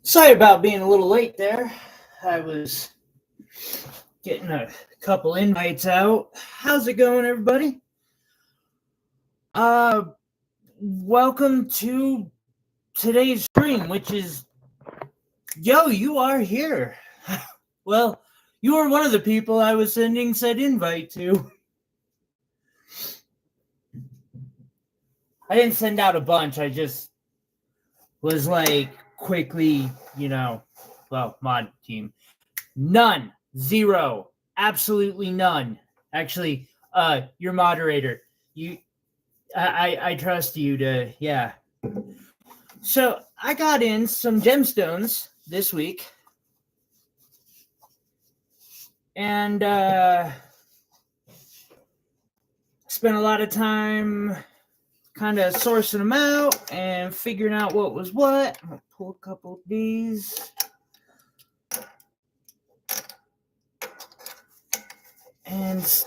Sorry about being a little late there. I was getting a couple invites out. How's it going, everybody? Welcome to today's stream, which is, you are here. Well, you are one of the people I was sending said invite to. I didn't send out a bunch. I just was like quickly, mod team. None. Zero. Absolutely none. Actually, your moderator. I trust you to, yeah. So I got in some gemstones this week. And spent a lot of time kind of sourcing them out and figuring out what was what. I'm going to pull a couple of these. And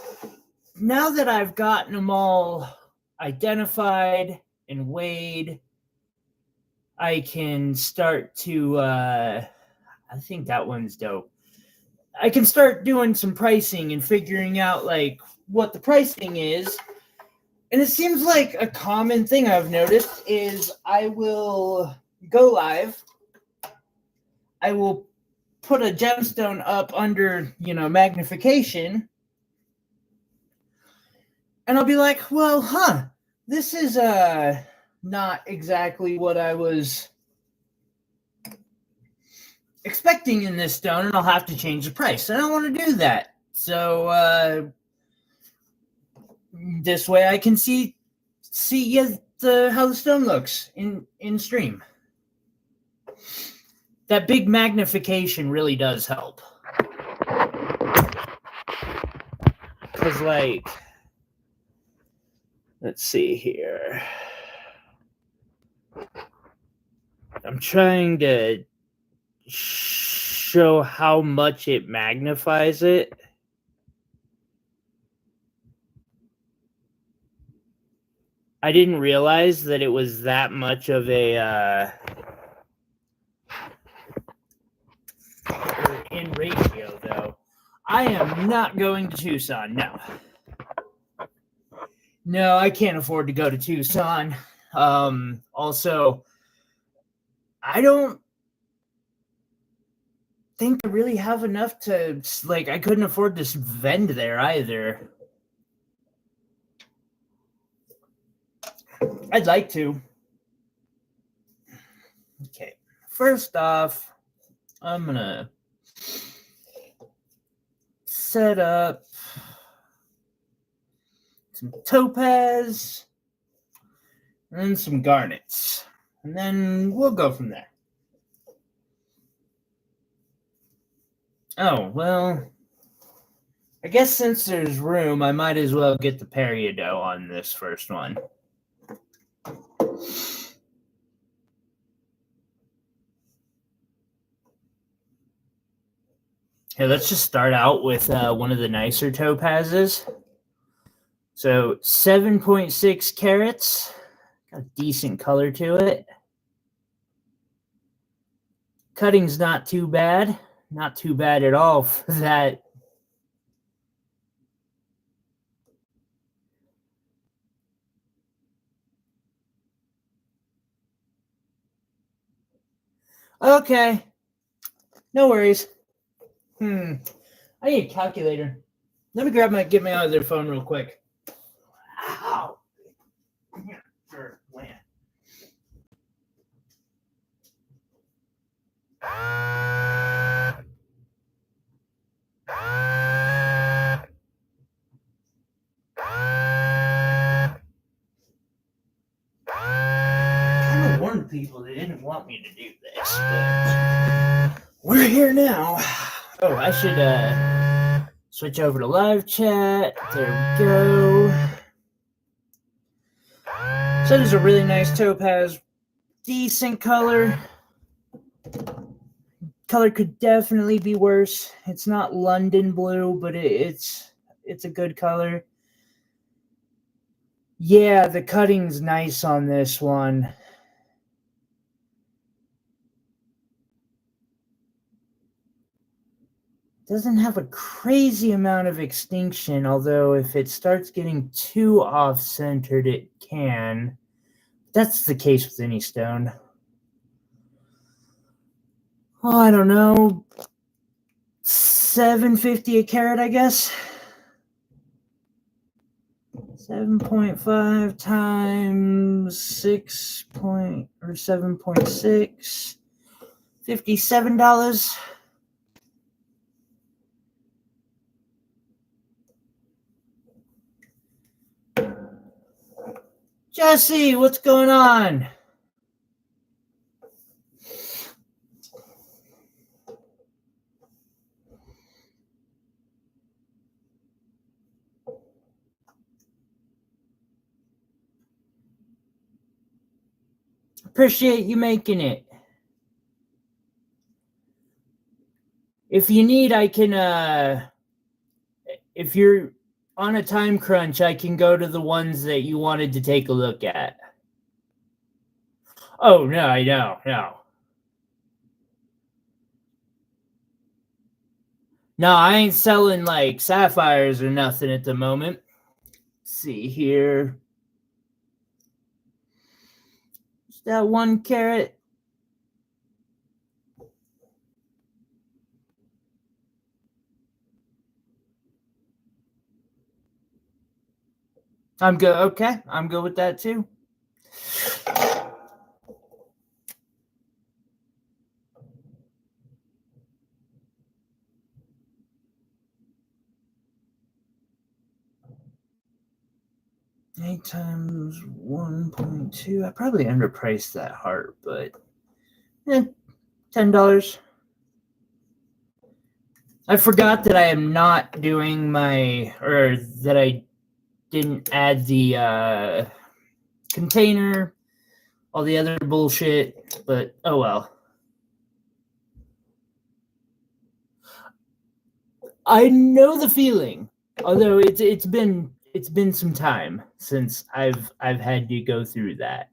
now that I've gotten them all identified and weighed, I can start to, I think that one's dope. I can start doing some pricing and figuring out like what the pricing is. And it seems like a common thing I've noticed is I will go live. I will put a gemstone up under, magnification. And I'll be like, well, this is not exactly what I was expecting in this stone, and I'll have to change the price. I don't want to do that. So this way I can see how the stone looks in stream. That big magnification really does help. Because, like, let's see here. I'm trying to show how much it magnifies it. I didn't realize that it was that much of a in ratio, though. I am not going to Tucson, no. No, I can't afford to go to Tucson. Also, I don't think I really have enough to, like, I couldn't afford to vend there either. I'd like to. Okay, first off, I'm gonna set up some topaz and some garnets, and then we'll go from there. Oh, well, I guess since there's room, I might as well get the peridot on this first one. Okay, let's just start out with one of the nicer topazes. So 7.6 carats, got a decent color to it. Cutting's not too bad at all for that. Okay, no worries. I need a calculator. Let me get my other phone real quick. Ow. Sure, land. I warned people they didn't want me to do this, but we're here now. Oh, I should switch over to live chat. There we go. So this is a really nice topaz. Decent color. Color could definitely be worse. It's not London blue, but it's a good color. Yeah, the cutting's nice on this one. doesn't have a crazy amount of extinction, although if it starts getting too off-centered, it can. That's the case with any stone. Oh, I don't know. $7.50 a carat, I guess. 7.5 times 7.6. $57. Jesse, what's going on? Appreciate you making it. If you need, I can, if you're on a time crunch, I can go to the ones that you wanted to take a look at. Oh, no, I know, no. No, I ain't selling, like, sapphires or nothing at the moment. Let's see here. Is that 1 carat? I'm good. Okay, I'm good with that too. Eight times 1.2. I probably underpriced that heart, but $10. I forgot that I am not doing that I didn't add the container, all the other bullshit, but oh well. I know the feeling, although it's been some time since I've had to go through that.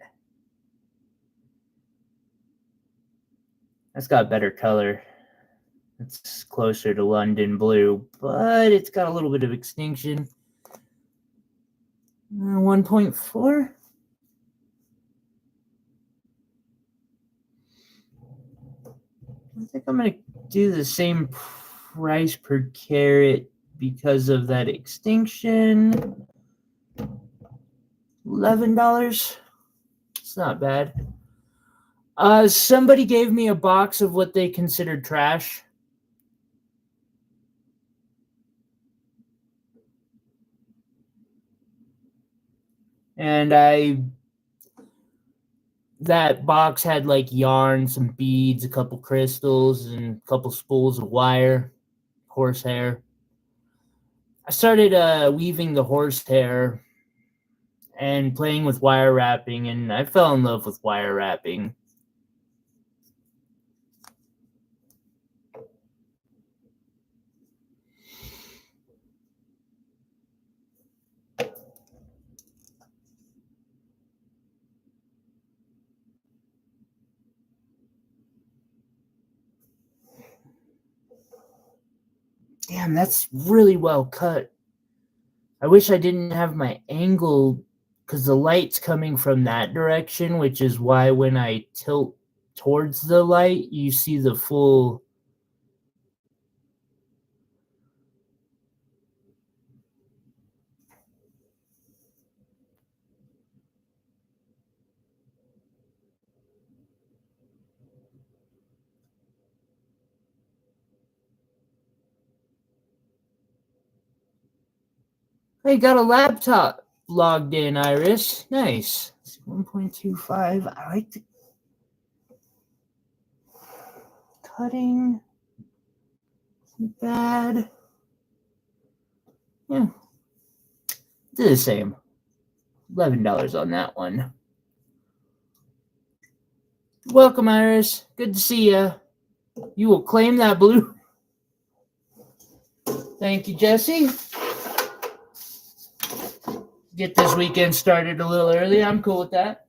That's got better color. It's closer to London blue, but it's got a little bit of extinction. 1.4. I think I'm going to do the same price per carat because of that extinction. $11. It's not bad. Somebody gave me a box of what they considered trash. And that box had like yarn, some beads, a couple crystals, and a couple spools of wire, horsehair. I started weaving the horsehair and playing with wire wrapping, and I fell in love with wire wrapping. Damn, that's really well cut. I wish I didn't have my angle, because the light's coming from that direction, which is why when I tilt towards the light, you see the full... Hey, got a laptop logged in, Iris. Nice. 1.25. I like the cutting. Isn't bad. Yeah. Did the same. $11 on that one. Welcome, Iris. Good to see you. You will claim that blue. Thank you, Jesse. Get this weekend started a little early. I'm cool with that.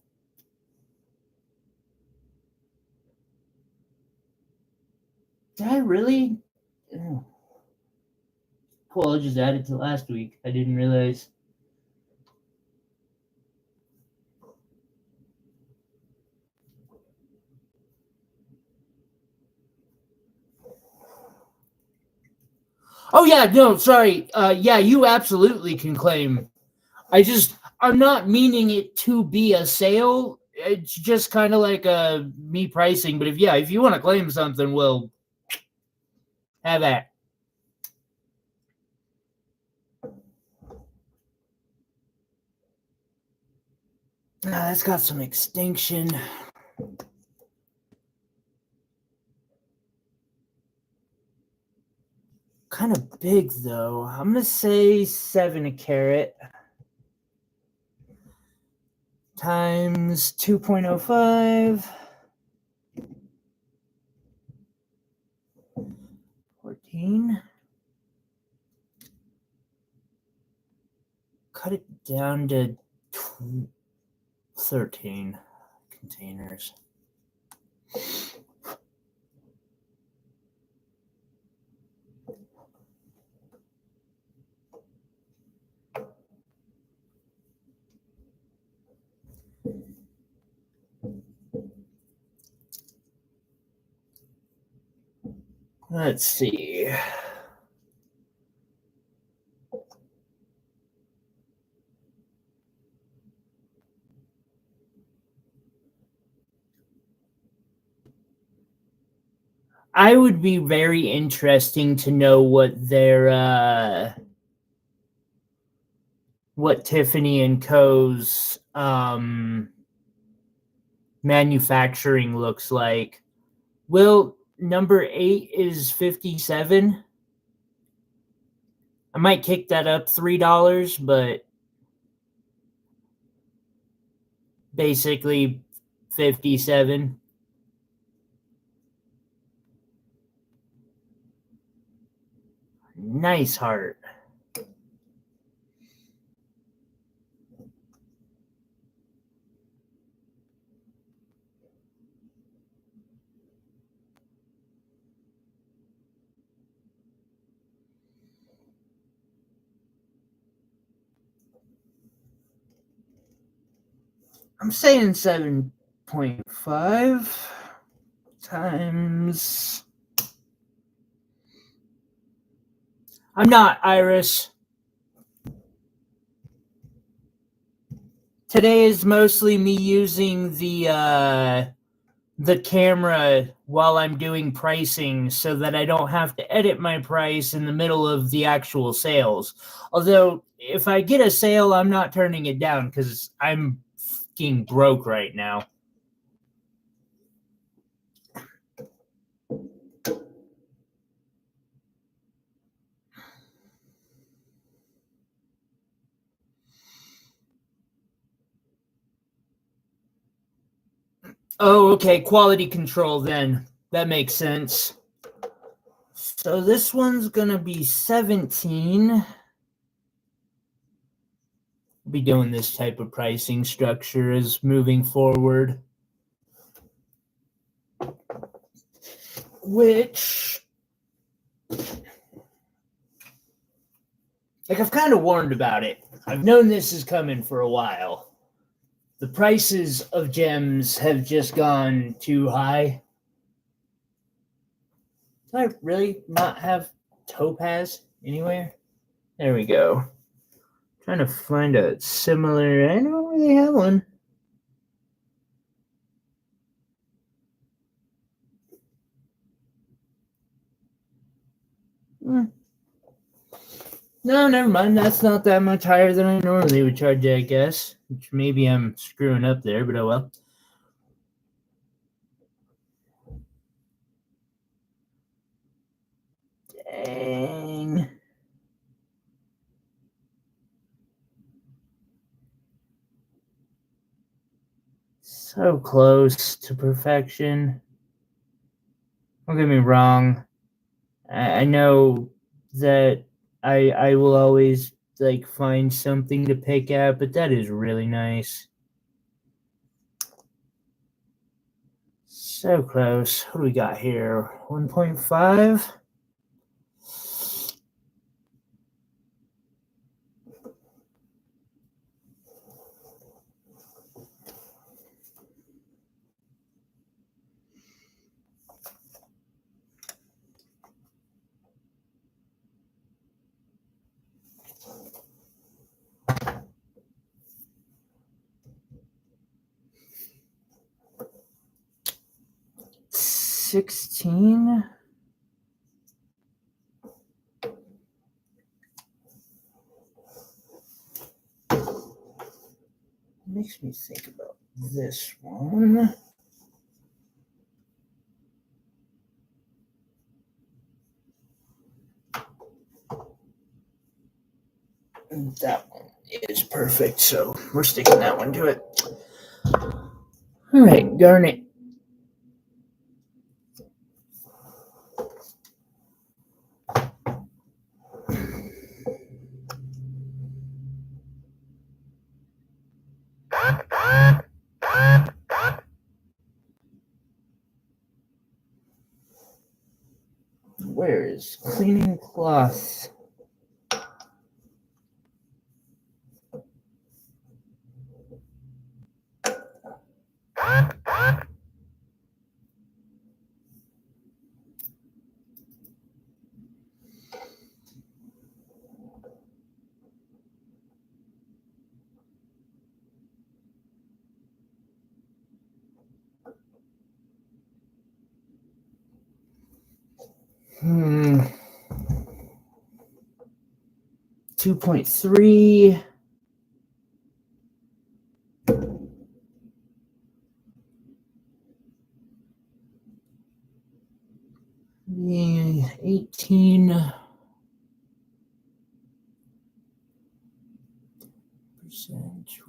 Did I really? Oh. Cool, I'll just add it to last week. I didn't realize. Oh yeah, no, sorry. Yeah, you absolutely can claim. I'm not meaning it to be a sale. It's just kind of like me pricing. But if you want to claim something, we'll have that. It's got some extinction. Kind of big though. I'm gonna say 7 a carat times 2.05. 14. Cut it down to 13 containers. Let's see. I would be very interesting to know what their what Tiffany and Co.'s manufacturing looks like. Will number 8 is 57. I might kick that up $3, but basically 57. Nice heart. I'm saying 7.5 times. I'm not, Iris. Today is mostly me using the camera while I'm doing pricing so that I don't have to edit my price in the middle of the actual sales. Although, if I get a sale, I'm not turning it down because I'm fucking broke right now. Oh, okay. Quality control then. That makes sense. So this one's going to be 17. I'll be doing this type of pricing structure as moving forward. Which, like, I've kind of warned about it. I've known this is coming for a while. The prices of gems have just gone too high. Do I really not have topaz anywhere? There we go. Trying to find a similar. I don't really have one. No, never mind. That's not that much higher than I normally would charge, I guess. Which maybe I'm screwing up there, but oh well. Dang. So close to perfection. Don't get me wrong. I know that I will always like find something to pick at, but that is really nice. So close. What do we got here? 1.5. 16. Makes me think about this one. And that one is perfect, so we're sticking that one to it. All right, garnet. Where is cleaning cloth? Hmm. 2.3. Yeah, 18%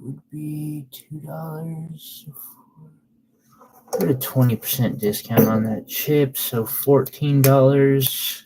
would be $2. Put a 20% discount on that chip, so $14.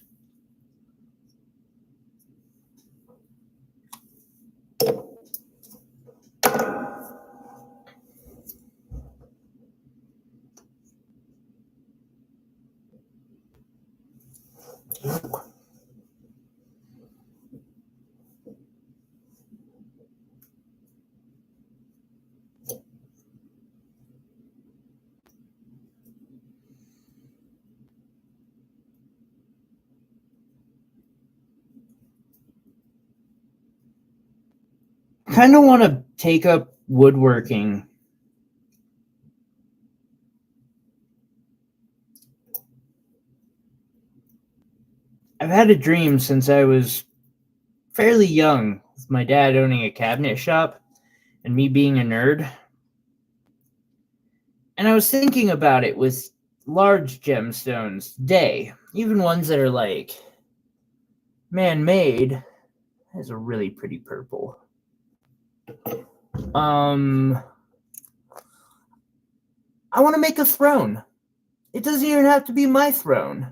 Kind of want to take up woodworking. I've had a dream since I was fairly young, with my dad owning a cabinet shop and me being a nerd. And I was thinking about it with large gemstones today, even ones that are like man-made. Has a really pretty purple. I want to make a throne. It doesn't even have to be my throne.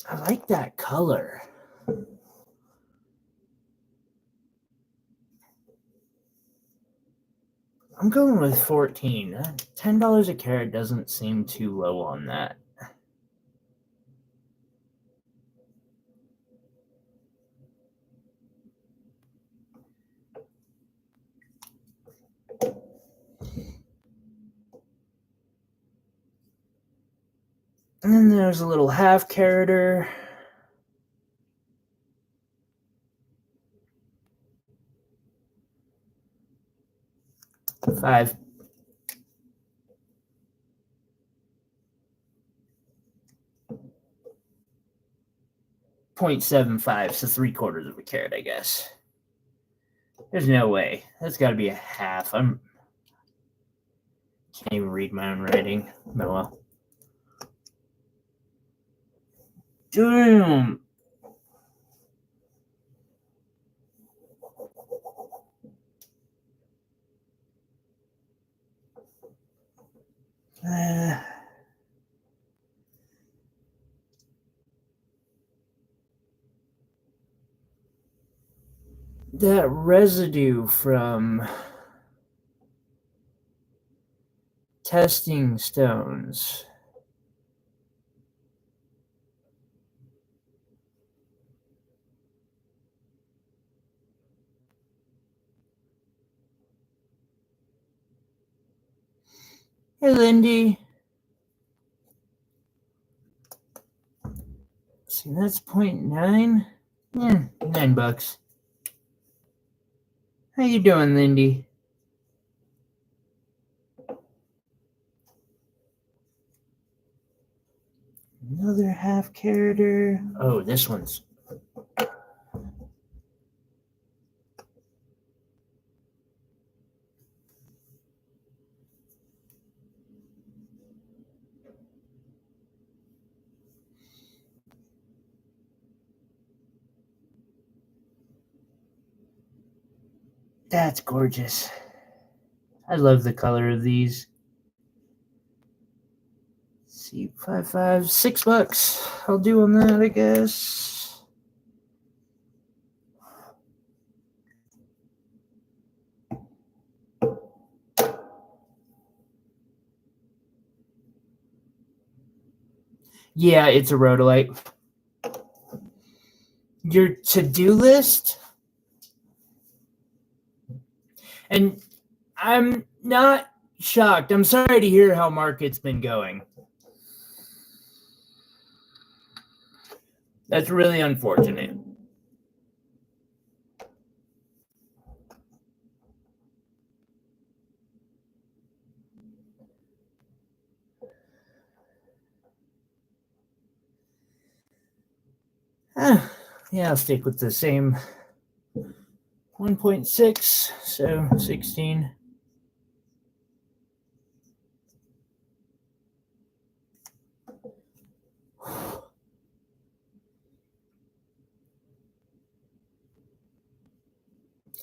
I like that color. I'm going with 14. $10 a carat doesn't seem too low on that. And then there's a little half carater. $5. 0.75, so 3/4 of a carat, I guess. There's no way. That's got to be a half. Can't even read my own writing. Oh well. Damn. That residue from testing stones. Hey, Lindy. See, that's 0.9. Yeah, $9. How you doing, Lindy? Another half carroter. Oh, this one's. That's gorgeous. I love the color of these. See, $6. I'll do on that, I guess. Yeah, it's a rhodolite. Your to-do list? And I'm not shocked. I'm sorry to hear how market's been going. That's really unfortunate. Yeah, I'll stick with the same 1.6, so 16.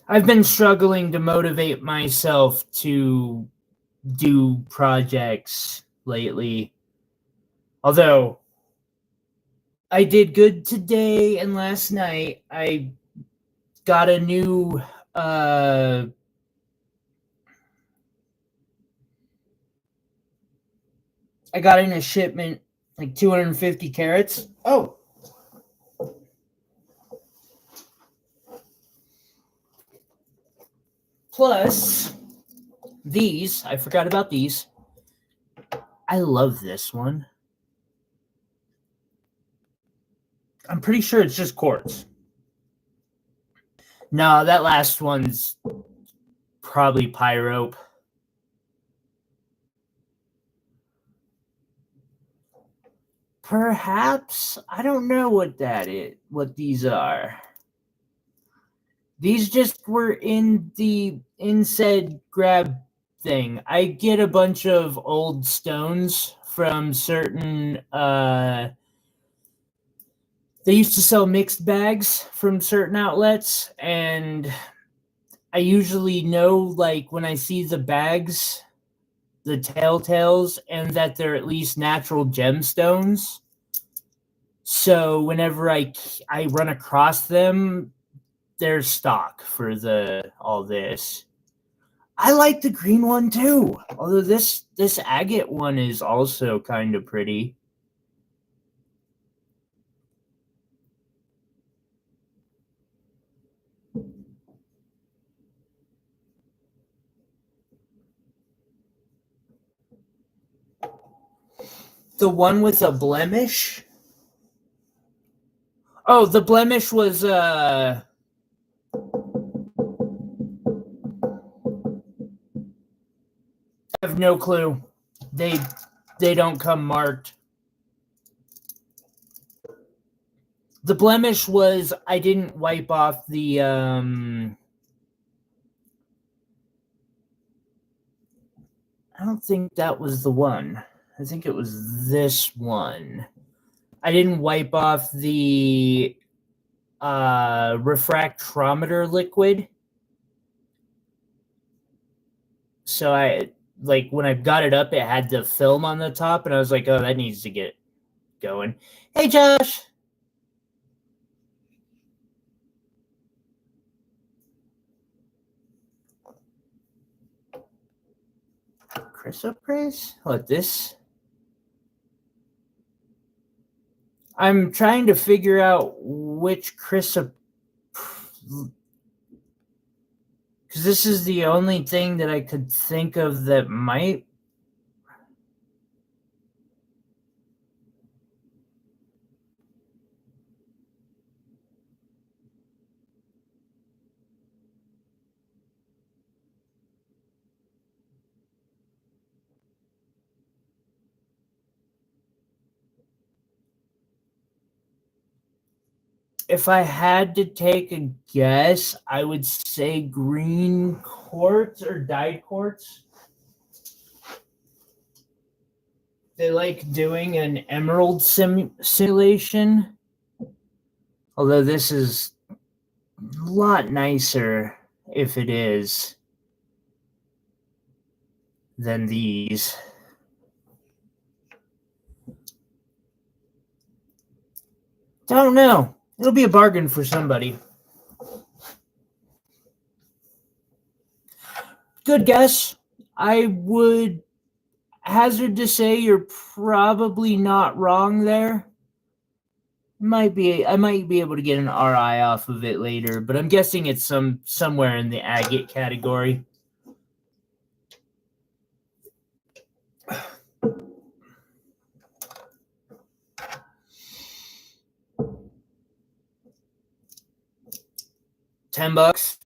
I've been struggling to motivate myself to do projects lately. Although I did good today and last night. I got a new I got in a shipment like 250 carats. Oh. Plus these, I forgot about these. I love this one. I'm pretty sure it's just quartz. No, that last one's probably pyrope. Perhaps. I don't know what that is, what these are. These just were in the said grab thing. I get a bunch of old stones from certain they used to sell mixed bags from certain outlets, and I usually know, like, when I see the bags, the telltales, and that they're at least natural gemstones. So whenever I run across them, they're stock for all this. I like the green one too, although this agate one is also kind of pretty. The one with a blemish? Oh, the blemish was I have no clue. They don't come marked. The blemish was I didn't wipe off the I don't think that was the one. I think it was this one. I didn't wipe off the refractometer liquid. So I, like, when I got it up, it had the film on the top, and I was like, oh, that needs to get going. Hey, Josh. Chrysoprase? What, this? I'm trying to figure out which chrysoprase, because this is the only thing that I could think of that might. If I had to take a guess, I would say green quartz or dyed quartz. They like doing an emerald simulation. Although this is a lot nicer, if it is, than these. Don't know. It'll be a bargain for somebody. Good guess. I would hazard to say you're probably not wrong there. I might be able to get an RI off of it later, but I'm guessing it's somewhere in the agate category. $10.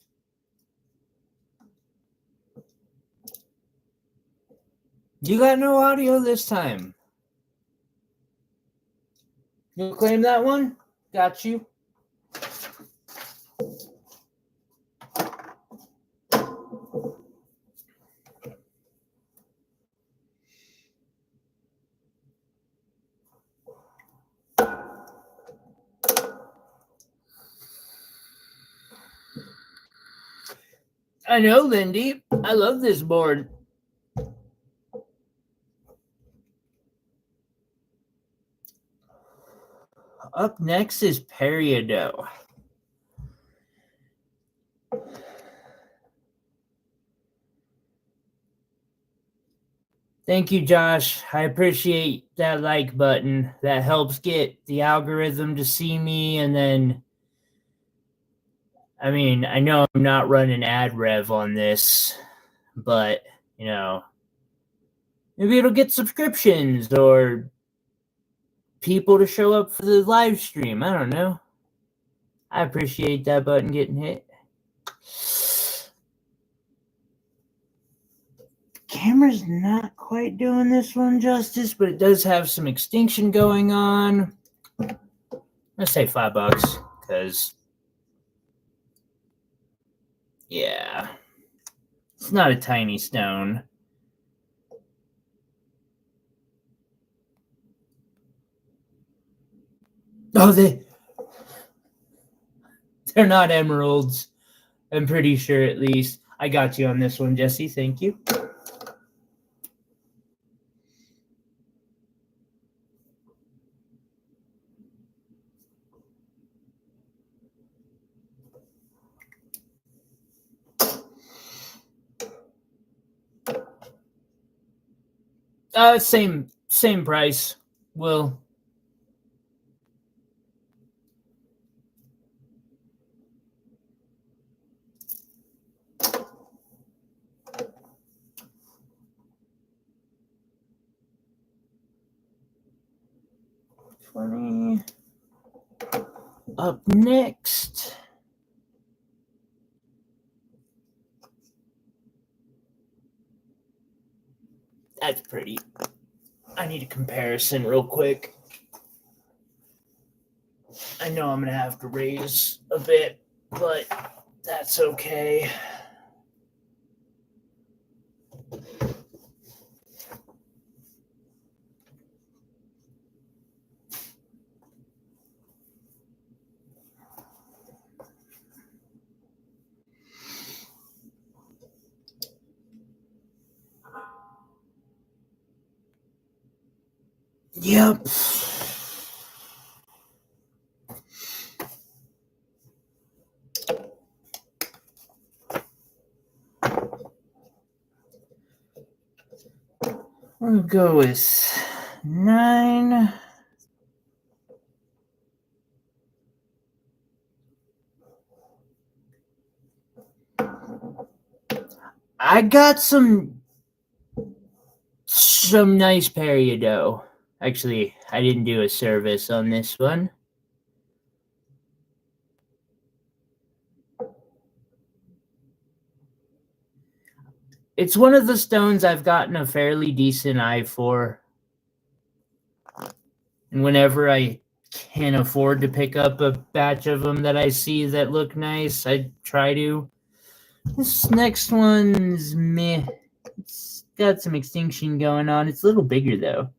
You got no audio this time. You'll claim that one? Got you. I know, Lindy. I love this board. Up next is Peridot. Thank you, Josh. I appreciate that like button. That helps get the algorithm to see me. And then, I mean, I know I'm not running ad rev on this, but, you know, maybe it'll get subscriptions or people to show up for the live stream. I don't know. I appreciate that button getting hit. Camera's not quite doing this one justice, but it does have some extinction going on. Let's say $5 because, yeah, it's not a tiny stone. Oh, they're not emeralds. I'm pretty sure, at least. I got you on this one, Jesse. Thank you. Same price. Will. $20. Up next. That's pretty. I need a comparison real quick. I know I'm going to have to raise a bit, but that's okay. Yep. We'll go with 9. I got some nice Peridot. Actually, I didn't do a service on this one. It's one of the stones I've gotten a fairly decent eye for. And whenever I can't afford to pick up a batch of them that I see that look nice. I try to. This next one's meh. It's got some extinction going on. It's a little bigger though.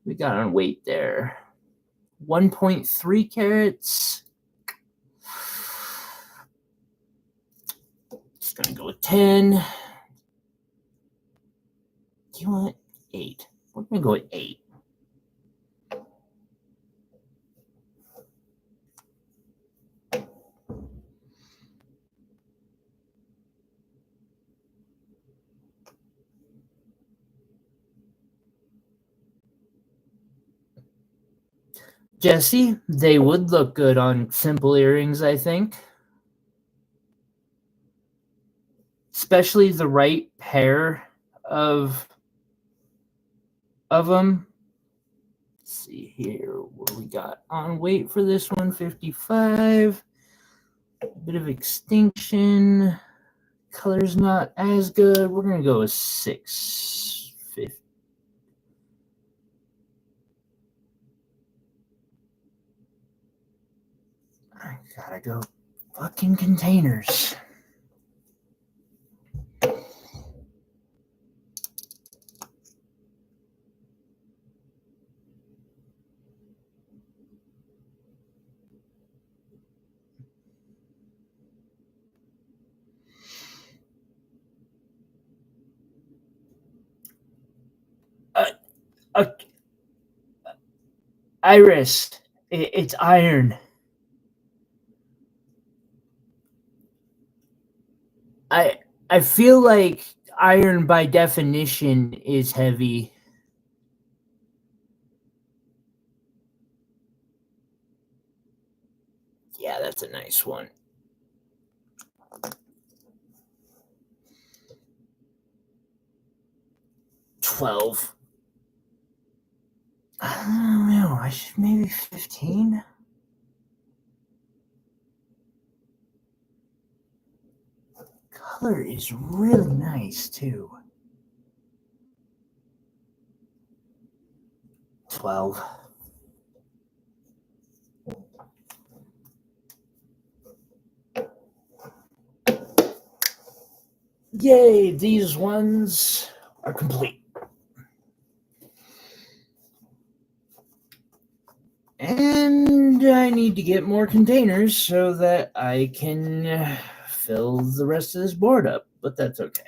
We got on weight there. 1.3 carats. Just gonna go with 10. Do you want 8? We're gonna go with 8. Jesse, they would look good on simple earrings, I think. Especially the right pair of them. Let's see here what we got on weight for this one. 55. A bit of extinction. Color's not as good. We're gonna go with 650. I gotta go fucking containers. Iris, it's iron. I feel like iron by definition is heavy. Yeah, that's a nice one. $12. I don't know. I should maybe 15. Color is really nice too. 12. Yay, these ones are complete. And I need to get more containers so that I can fill the rest of this board up, but that's okay.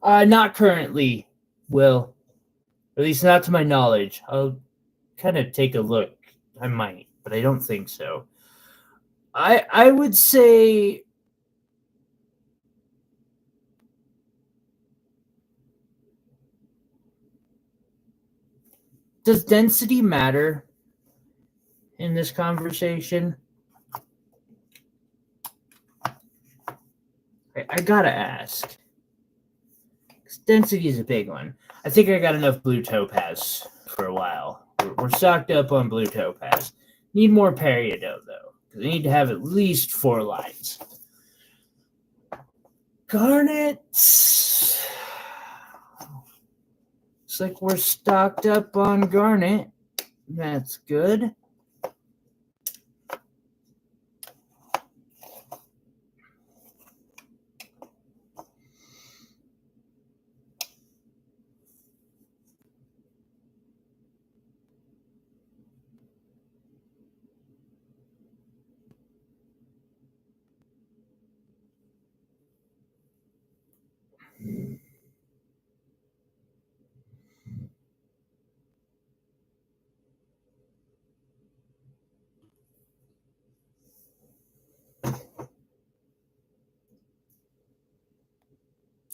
Not currently, Will. At least not to my knowledge. I'll kind of take a look. I might, but I don't think so. I would say does density matter in this conversation? I gotta ask. Density is a big one. I think I got enough blue topaz for a while. We're stocked up on blue topaz. Need more peridot though, because I need to have at least 4 lines. Garnets. Looks like we're stocked up on garnet. That's good.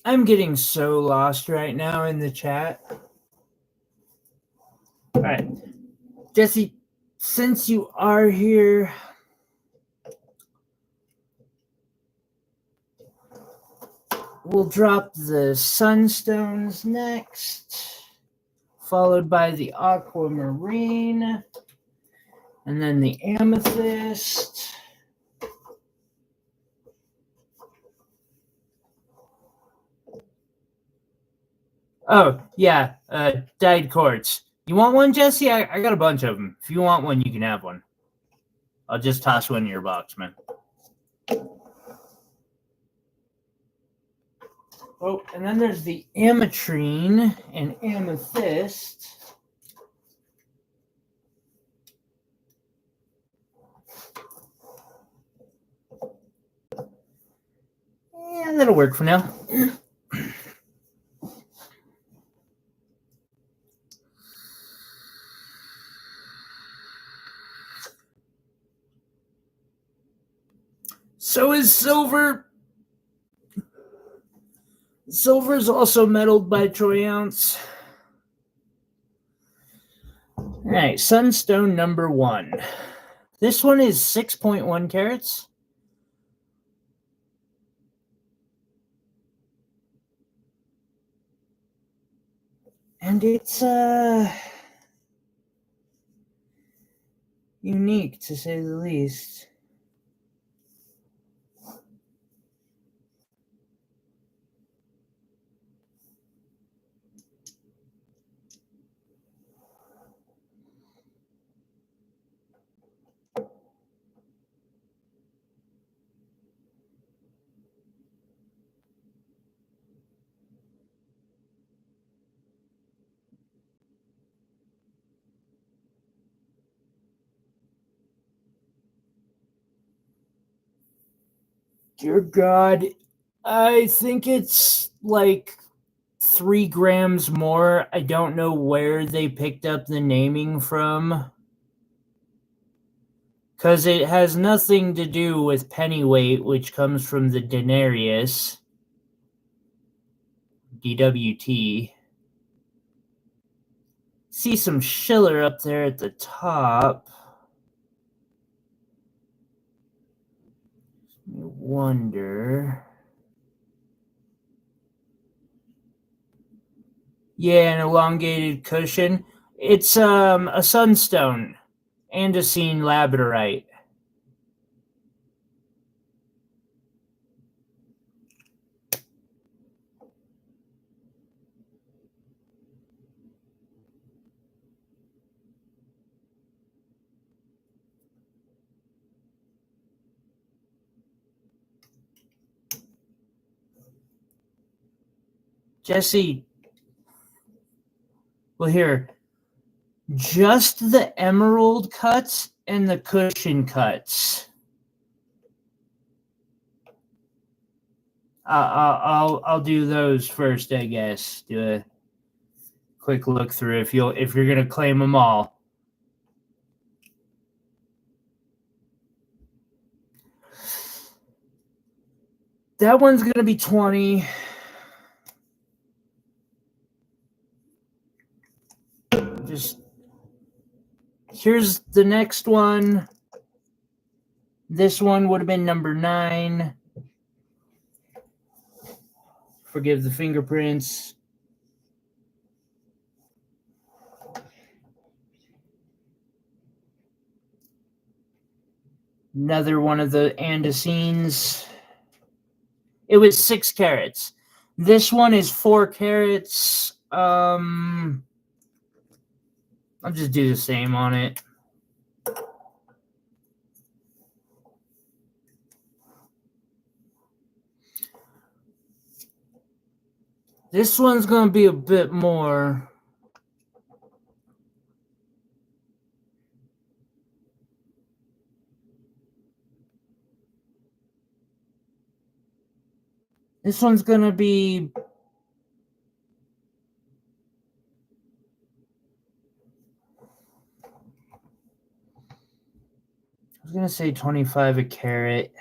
I'm getting so lost right now in the chat. All right. Jesse, since you are here, we'll drop the sunstones next, followed by the aquamarine, and then the amethyst. Oh, yeah, dyed quartz. You want one, Jesse? I got a bunch of them. If you want one, you can have one. I'll just toss one in your box, man. Oh, and then there's the ametrine and amethyst. Yeah, that'll work for now. So is silver. Silver is also metalled by troy ounce. All right, sunstone number 1. This one is 6.1 carats. And it's unique, to say the least. Dear God, I think it's like 3 grams more. I don't know where they picked up the naming from, because it has nothing to do with pennyweight, which comes from the denarius, DWT. See some Schiller up there at the top. I wonder. Yeah, an elongated cushion. It's a sunstone, andesine labradorite. Jesse, well, here, just the emerald cuts and the cushion cuts. I'll do those first, I guess. Do a quick look through if you're gonna claim them all. That one's gonna be 20. Just here's the next one. This one would have been number 9. Forgive the fingerprints. Another one of the andesines. It was 6 carats. This one is 4 carats. I'll just do the same on it. This one's going to be a bit more. This one's going to be I was going to say 25 a carat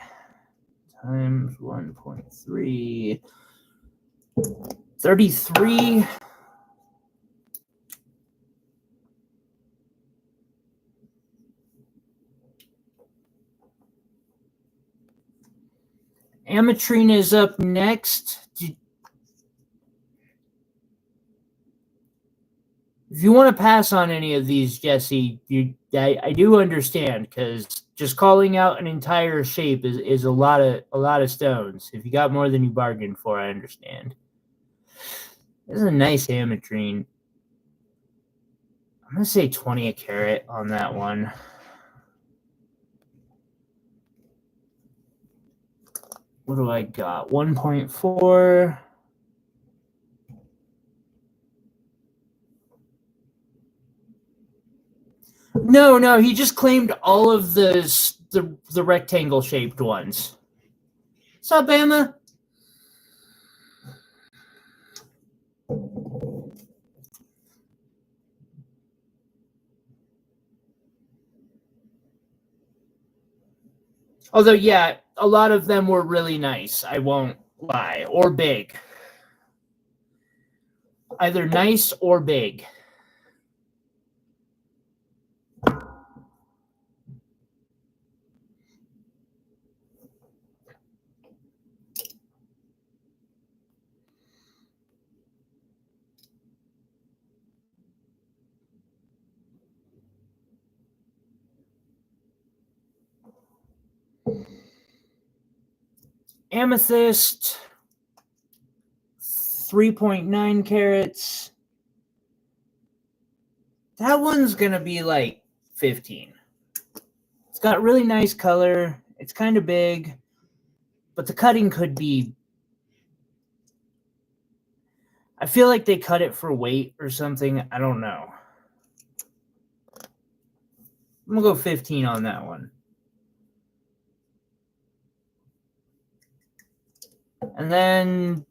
times 1.3. 33. Ametrine is up next. If you want to pass on any of these, Jesse, I do understand, because just calling out an entire shape is a lot of stones. If you got more than you bargained for, I understand. This is a nice ametrine. I'm going to say 20 a carat on that one. What do I got? 1.4. No, he just claimed all of the rectangle shaped ones. What's up, Emma? Although, yeah, a lot of them were really nice. I won't lie. Or big. Either nice or big. Amethyst, 3.9 carats. That one's going to be like 15. It's got really nice color. It's kind of big, but the cutting could be... I feel like they cut it for weight or something. I don't know. I'm going to go 15 on that one. And then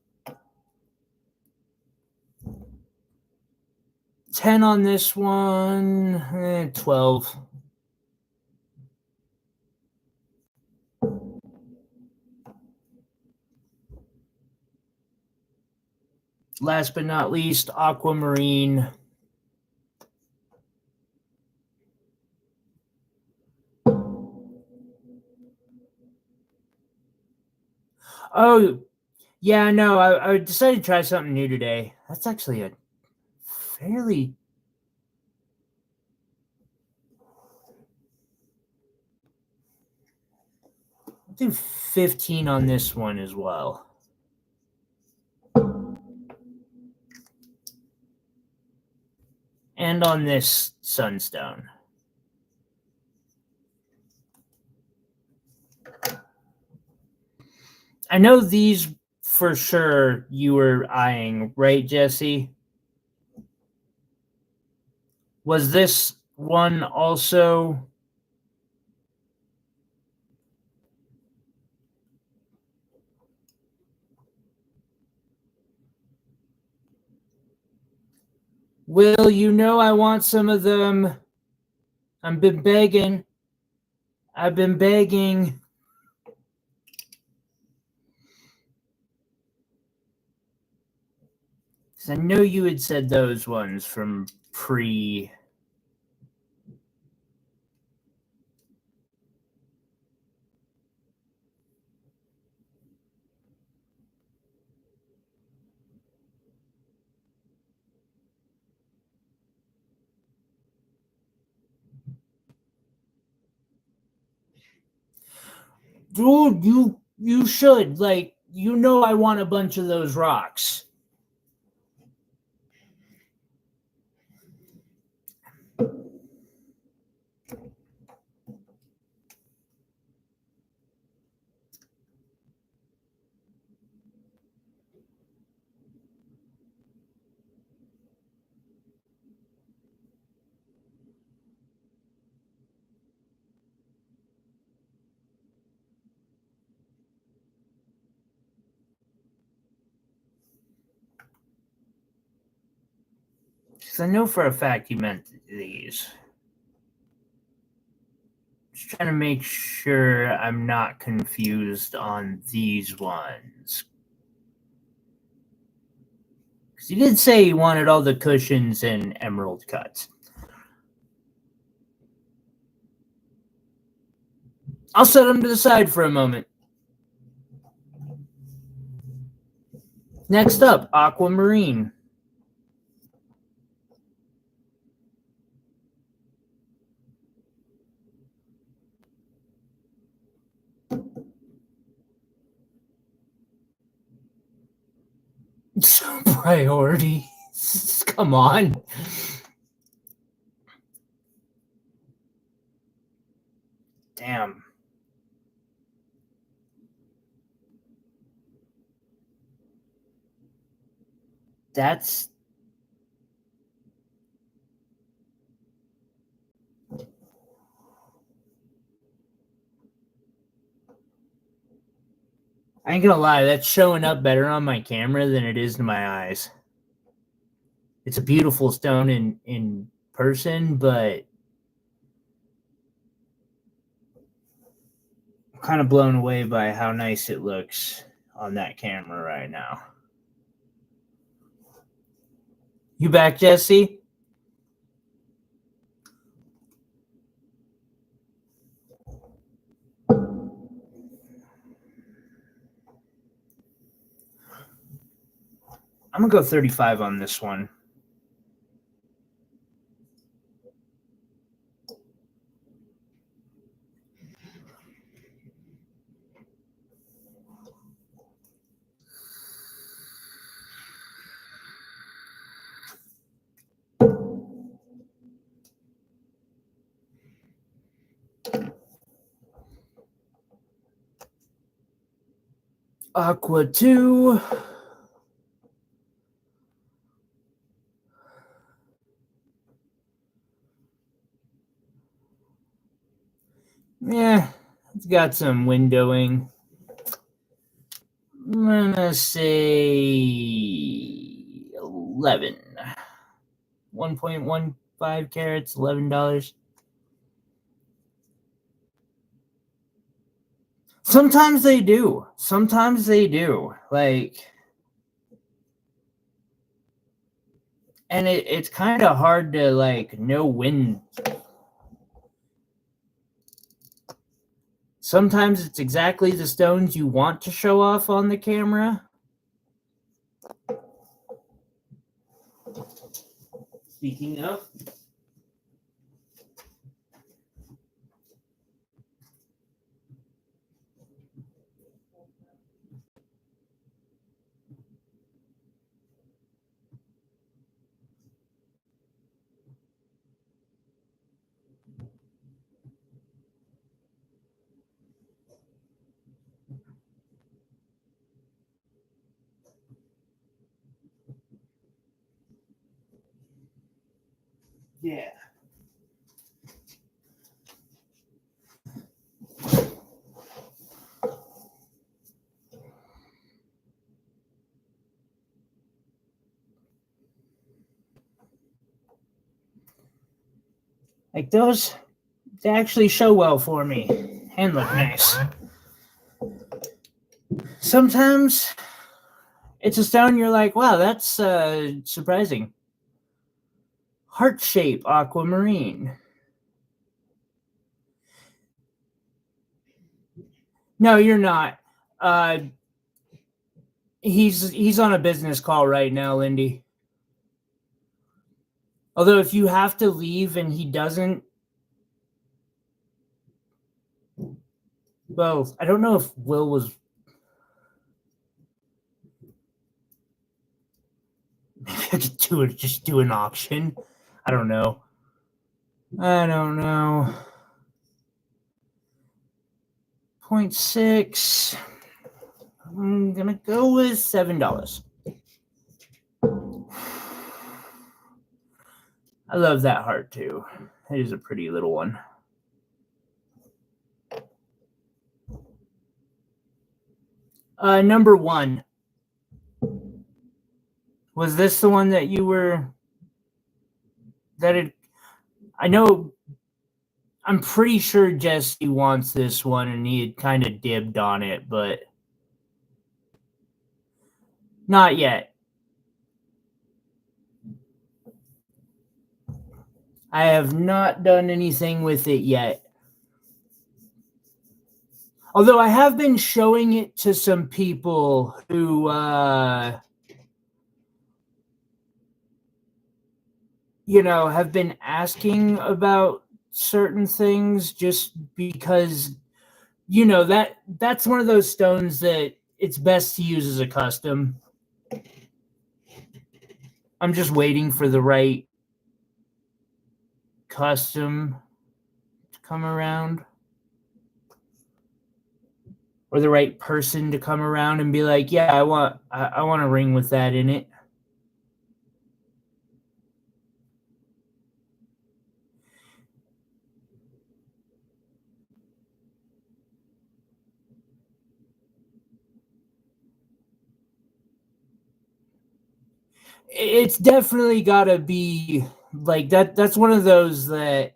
10 on this one, 12. Last but not least, aquamarine. Oh, yeah, no, I decided to try something new today. That's actually a fairly... I'll do 15 on this one as well. And on this sunstone. I know these for sure you were eyeing, right, Jesse? Was this one also... Will, you know I want some of them. I've been begging. I've been begging. Because I know you had said those ones from pre... Dude, you should. Like, you know I want a bunch of those rocks. Because I know for a fact you meant these. Just trying to make sure I'm not confused on these ones. Because you did say you wanted all the cushions and emerald cuts. I'll set them to the side for a moment. Next up, aquamarine. Priority. Come on. Damn. That's I ain't gonna lie, that's showing up better on my camera than it is to my eyes. It's a beautiful stone in person, but I'm kind of blown away by how nice it looks on that camera right now. You back, Jesse? I'm gonna go 35 on this one. Aqua 2. Yeah, it's got some windowing. I'm gonna say 11. 1.15 carats, $11. Sometimes they do. Like, and it's kind of hard to like know when. Sometimes it's exactly the stones you want to show off on the camera. Speaking of. Yeah. Like those, they actually show well for me and look nice. Sometimes it's a stone you're like, wow, that's surprising. Heart shape aquamarine. No, you're not. He's on a business call right now, Lindy. Although if you have to leave and he doesn't, well, I don't know if Will was. Maybe I could just do an auction. I don't know. 0.6. I'm gonna go with $7. I love that heart too. It is a pretty little one. Number 1. Was this the one that you were? I know. I'm pretty sure Jesse wants this one, and he had kind of dibbed on it, but not yet. I have not done anything with it yet. Although I have been showing it to some people who, have been asking about certain things just because, that's one of those stones that it's best to use as a custom. I'm just waiting for the right custom to come around. Or the right person to come around and be like, yeah, I want a ring with that in it. It's definitely got to be like that. That's one of those that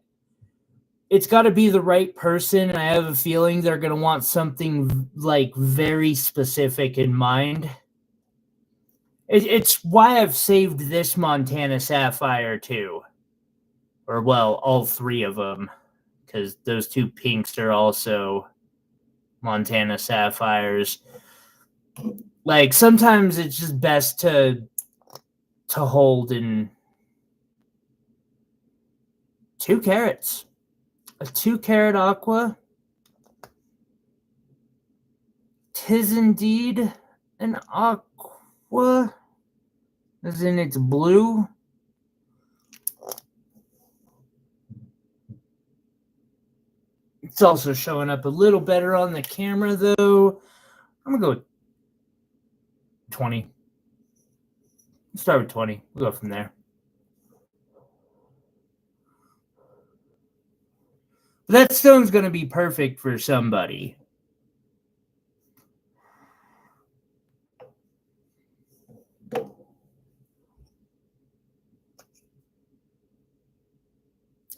it's got to be the right person. I have a feeling they're going to want something like very specific in mind. It's why I've saved this Montana Sapphire too. Or, well, all three of them. Because those two pinks are also Montana Sapphires. Like, sometimes it's just best to hold in 2 carats. A 2-carat aqua. 'Tis indeed an aqua, as in it's blue. It's also showing up a little better on the camera, though. I'm going to go with 20. Let's start with 20. We'll go from there. That stone's going to be perfect for somebody.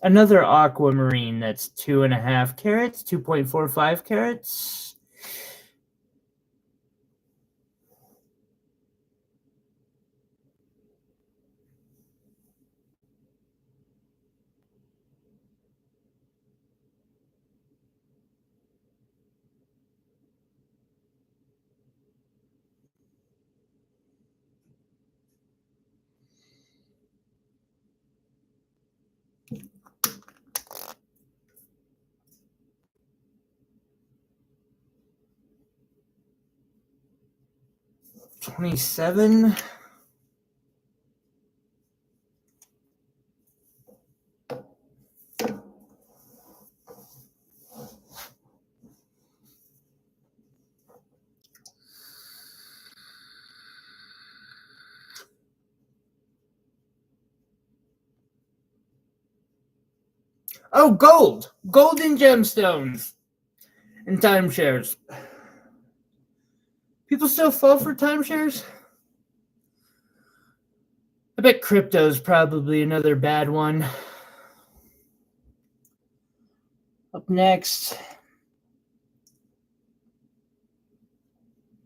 Another aquamarine that's 2.5 carats, 2.45 carats. $27. Oh, gold! Golden gemstones and timeshares. People still fall for timeshares? I bet crypto's probably another bad one. Up next,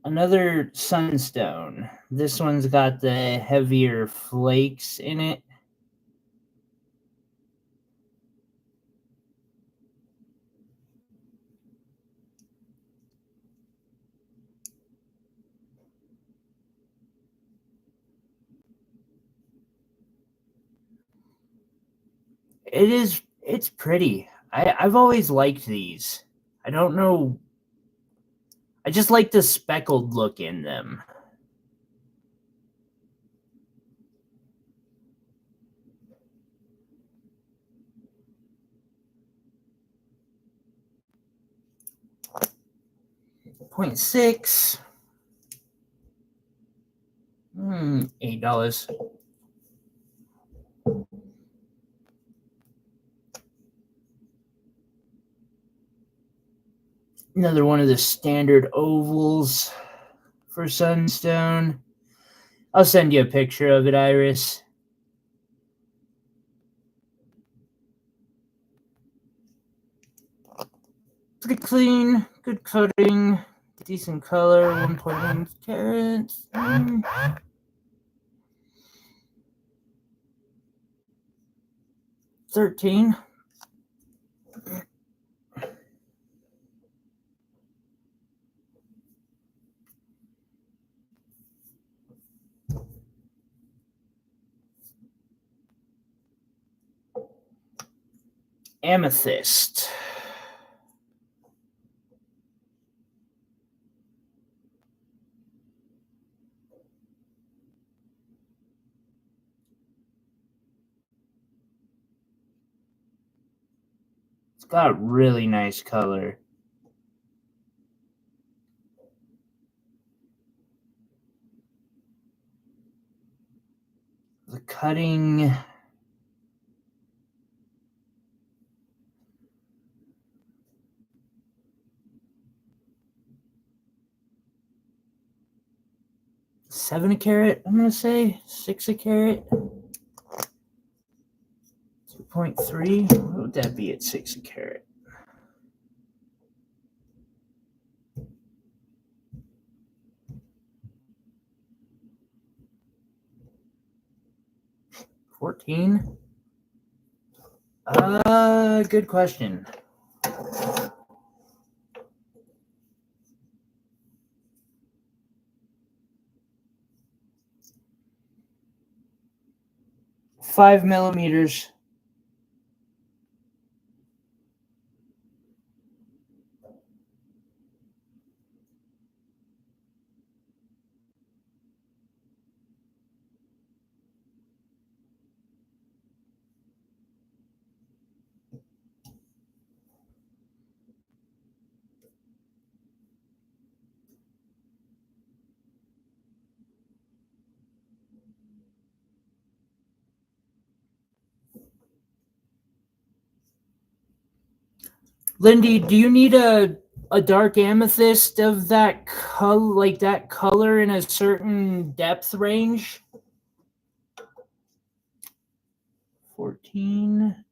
another sunstone. This one's got the heavier flakes in it. It's pretty. I've always liked these. I don't know. I just like the speckled look in them. $0.6. $8. Another one of the standard ovals for sunstone. I'll send you a picture of it, Iris. Pretty clean, good coating, decent color, 1.1 carats. 13. Amethyst. got really nice color. The cutting, $7 a carat, I'm gonna say $6 a carat. 2.3. What would that be at $6 a carat? $14. Good question. $5 millimeters. Lindy, do you need a dark amethyst of that color, like that color in a certain depth range? 14.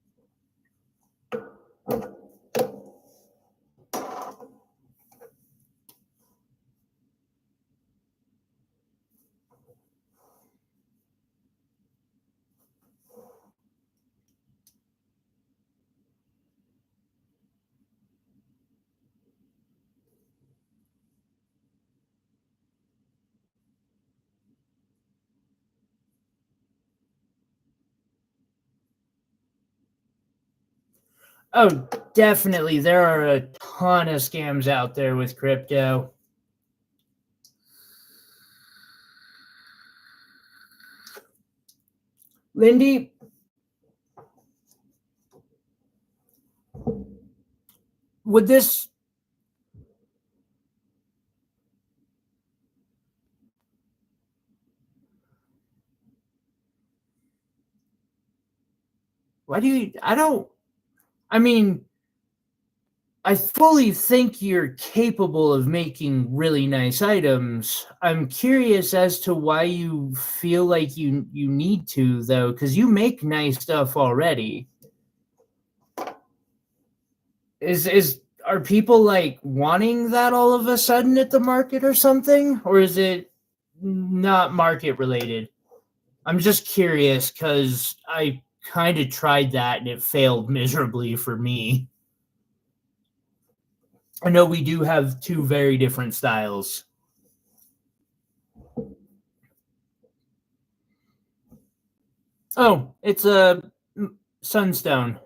Oh, definitely. There are a ton of scams out there with crypto. Lindy, would this... Why do you... I mean, I fully think you're capable of making really nice items. I'm curious as to why you feel like you need to, though, because you make nice stuff already. Are people like wanting that all of a sudden at the market or something, or is it not market related? I'm just curious because I kind of tried that and it failed miserably for me. I know we do have two very different styles. Oh, it's a sunstone.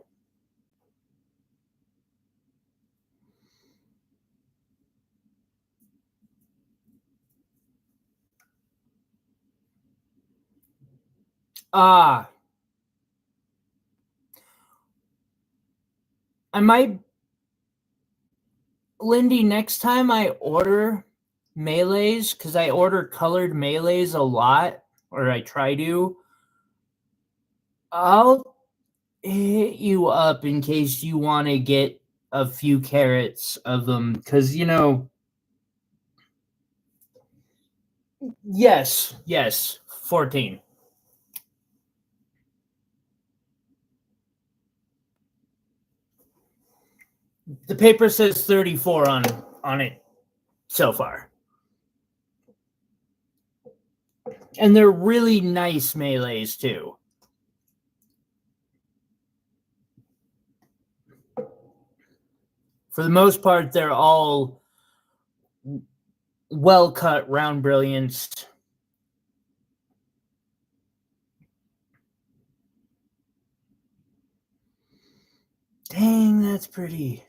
Ah, I might, Lindy, next time I order melees, because I order colored melees a lot, or I try to, I'll hit you up in case you want to get a few carats of them, because, yes, 14. The paper says 34 on it so far. And they're really nice melees too. For the most part, they're all well cut round brilliance. Dang, that's pretty.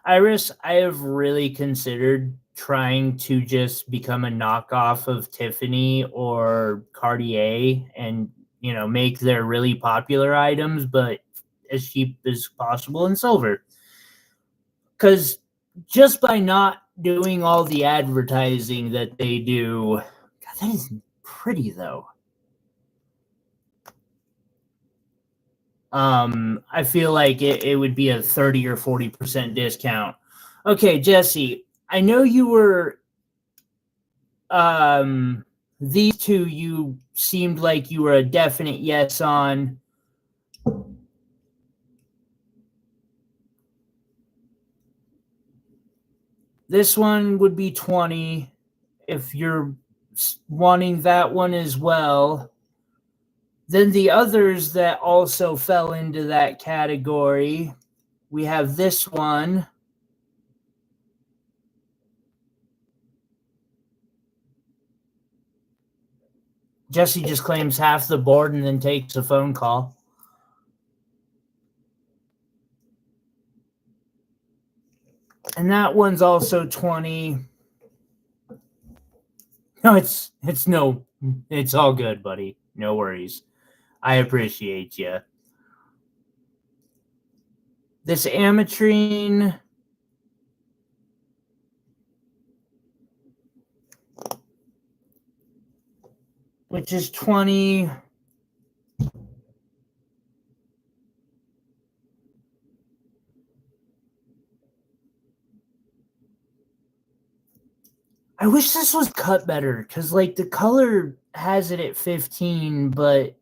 Iris, I have really considered trying to just become a knockoff of Tiffany or Cartier and, you know, make their really popular items, but as cheap as possible in silver. Because just by not doing all the advertising that they do, God, that is pretty though. I feel like it would be a 30 or 40% discount. Okay, Jesse, I know you were these two you seemed like you were a definite yes on. This one would be 20 if you're wanting that one as well. Then the others that also fell into that category, we have this one. Jesse just claims half the board and then takes a phone call. And that one's also 20. No, it's all good, buddy. No worries. I appreciate you. This ametrine, which is 20. I wish this was cut better because, like, the color has it at 15, but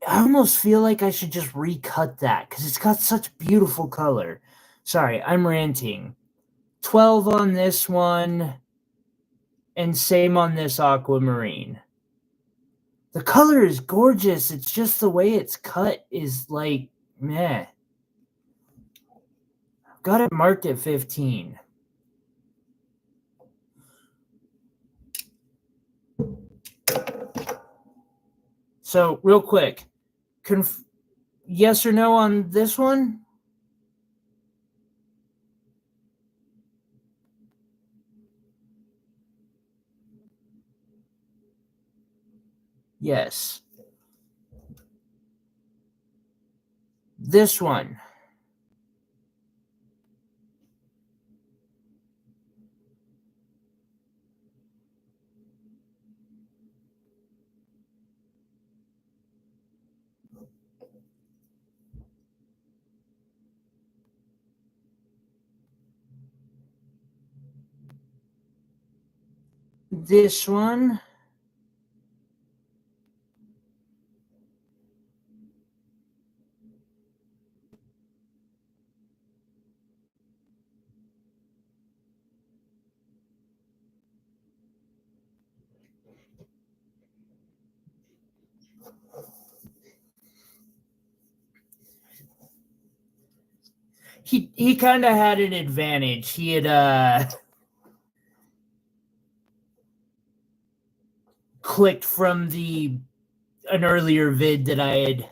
I almost feel like I should just recut that because it's got such beautiful color. Sorry, I'm ranting. 12 on this one, and same on this aquamarine. The color is gorgeous. It's just the way it's cut is like, meh. I've got it marked at 15. So, real quick, yes or no on this one? Yes. This one. This one. He kind of had an advantage. He had clicked from an earlier vid that I had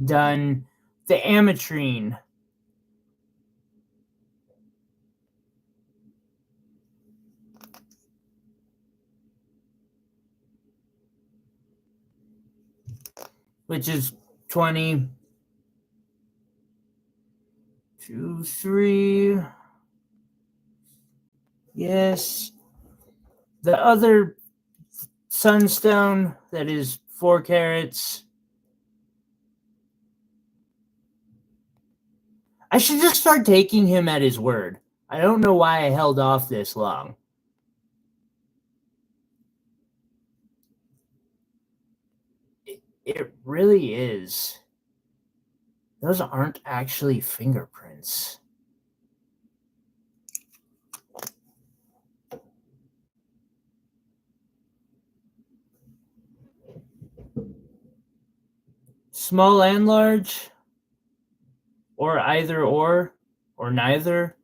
done, the ametrine. Which is 20. 2, 3. Yes. The other sunstone that is 4 carats. I should just start taking him at his word. I don't know why I held off this long. It really is. Those aren't actually fingerprints. Small and large? Or either or neither?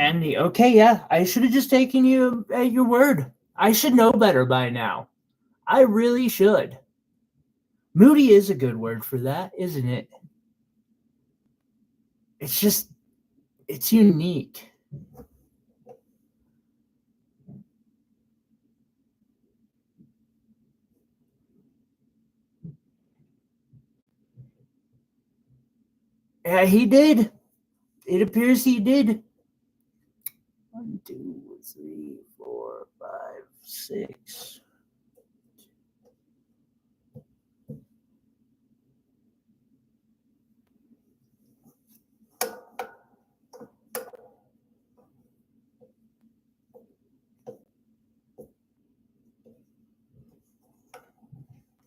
And okay, yeah, I should have just taken you at your word. I should know better by now. I really should. Moody is a good word for that, isn't it? It's just, it's unique. Yeah, he did. It appears he did. 1, 2, 3, 4, 5, 6.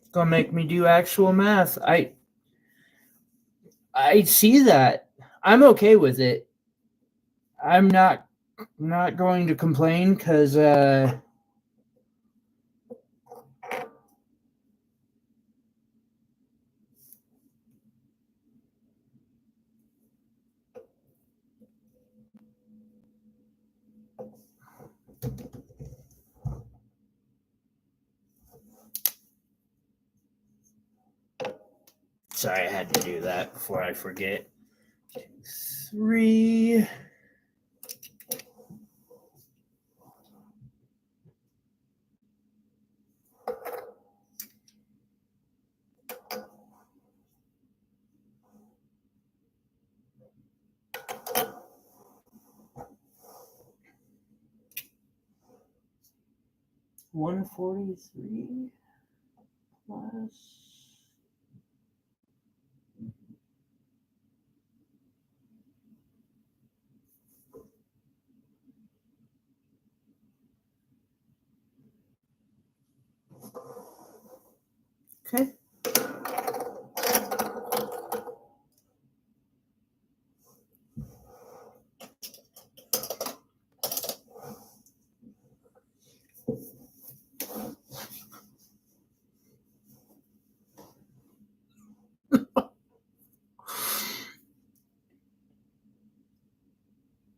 It's gonna make me do actual math. I see that. I'm okay with it. I'm not going to complain because sorry, I had to do that before I forget. 3. $143 plus. Okay.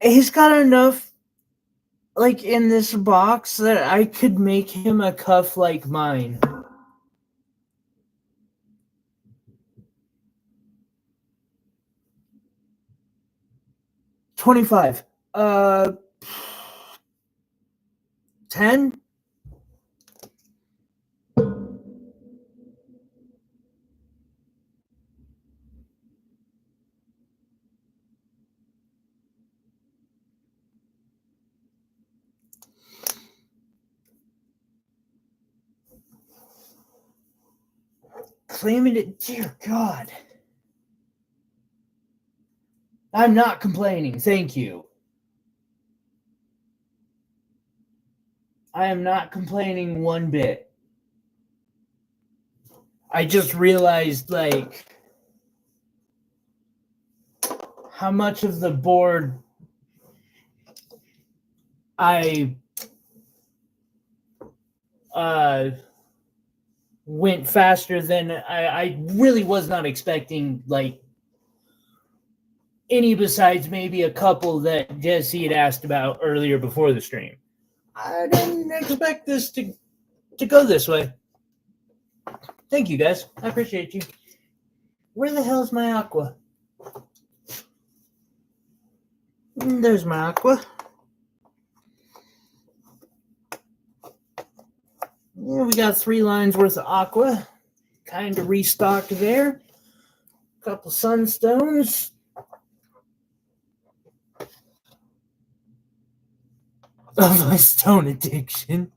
He's got enough, like, in this box that I could make him a cuff like mine. $25. 10. Claiming it, dear God. I'm not complaining. Thank you. I am not complaining one bit. I just realized, like, how much of the board I went faster than I really was not expecting, like, any besides maybe a couple that Jesse had asked about earlier before the stream. I didn't expect this to go this way. Thank you, guys. I appreciate you. Where the hell's my aqua? There's my aqua. Yeah, we got 3 lines worth of aqua. Kind of restocked there. A couple sunstones. Of my stone addiction.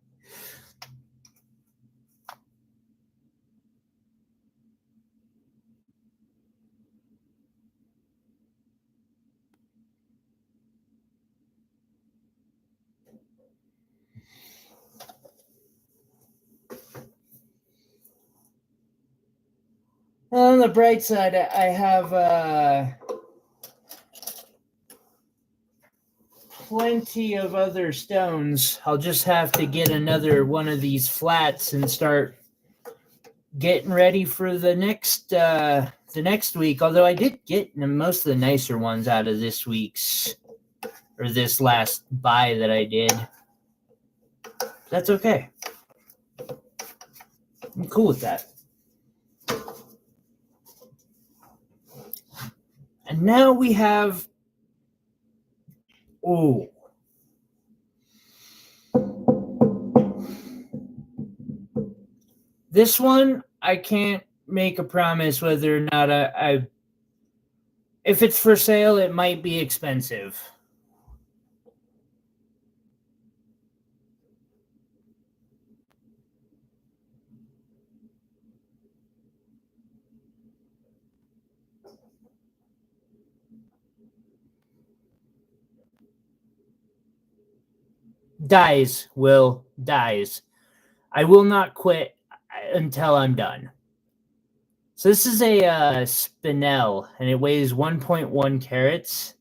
On the bright side, I have plenty of other stones. I'll just have to get another one of these flats and start getting ready for the next week. Although I did get most of the nicer ones out of this week's or this last buy that I did. That's okay. I'm cool with that. And now we have, oh, this one I can't make a promise whether or not I if it's for sale, it might be expensive. Dies, Will, dies. I will not quit until I'm done. So this is a spinel, and it weighs 1.1 carats.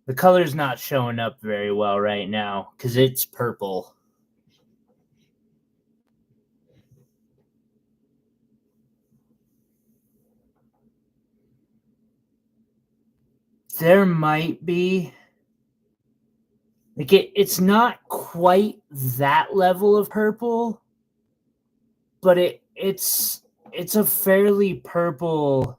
The color's not showing up very well right now because it's purple. There might be, like, it's not quite that level of purple, but it's a fairly purple.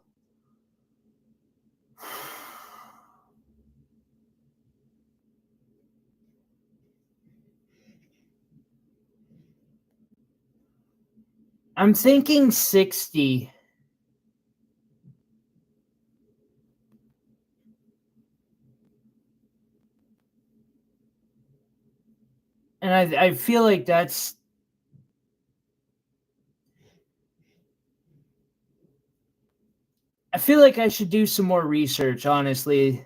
I'm thinking 60. And I feel like that's, I feel like I should do some more research, honestly.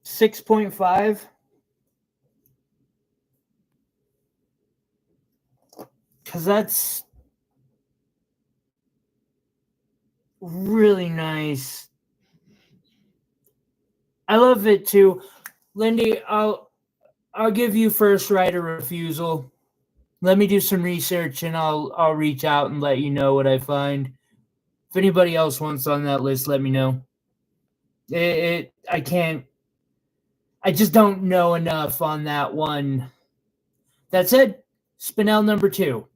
$6.5. Because that's really nice. I love it too. Lindy, I'll give you first right of refusal. Let me do some research and I'll reach out and let you know what I find. If anybody else wants on that list, let me know. I can't, I just don't know enough on that one. That's it. Spinel number 2.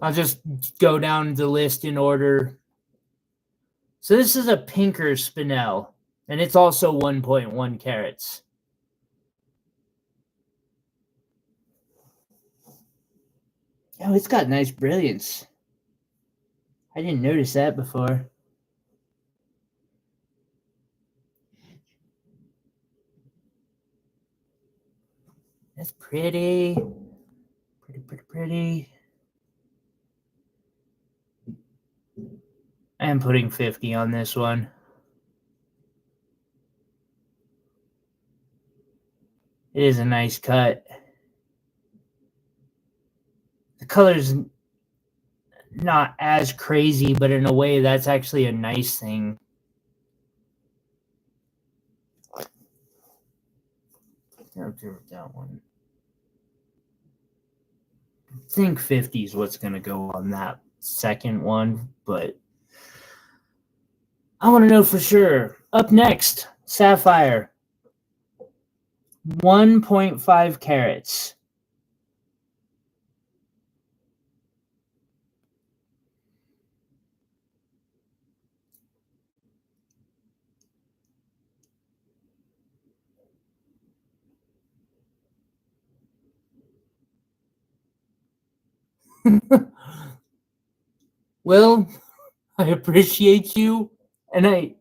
I'll just go down the list in order. So this is a pinker spinel, and it's also 1.1 carats. Oh, it's got nice brilliance. I didn't notice that before. That's pretty. Pretty. I am putting 50 on this one. It is a nice cut. The color's not as crazy, but in a way, that's actually a nice thing. I'll do that one. I think 50 is what's going to go on that second one, but I want to know for sure. Up next, sapphire. 1.5 carats. Well, I appreciate you, and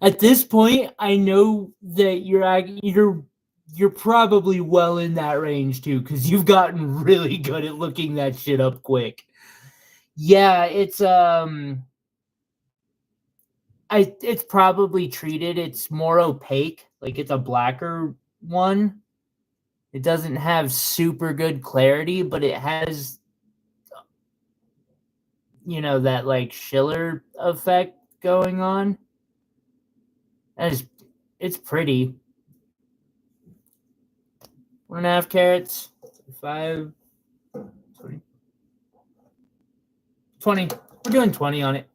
at this point I know that you're probably well in that range too, because you've gotten really good at looking that shit up quick. Yeah, it's it's probably treated. It's more opaque, like it's a blacker one. It doesn't have super good clarity, but it has, that like Schiller effect going on. It's pretty. 1.5 carats, 5, 20. 20. We're doing 20 on it.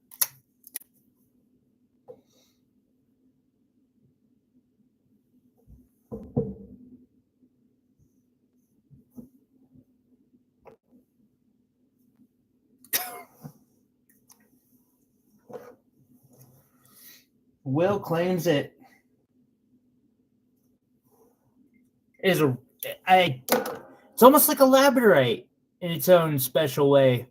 Will claims it is it's almost like a labradorite in its own special way.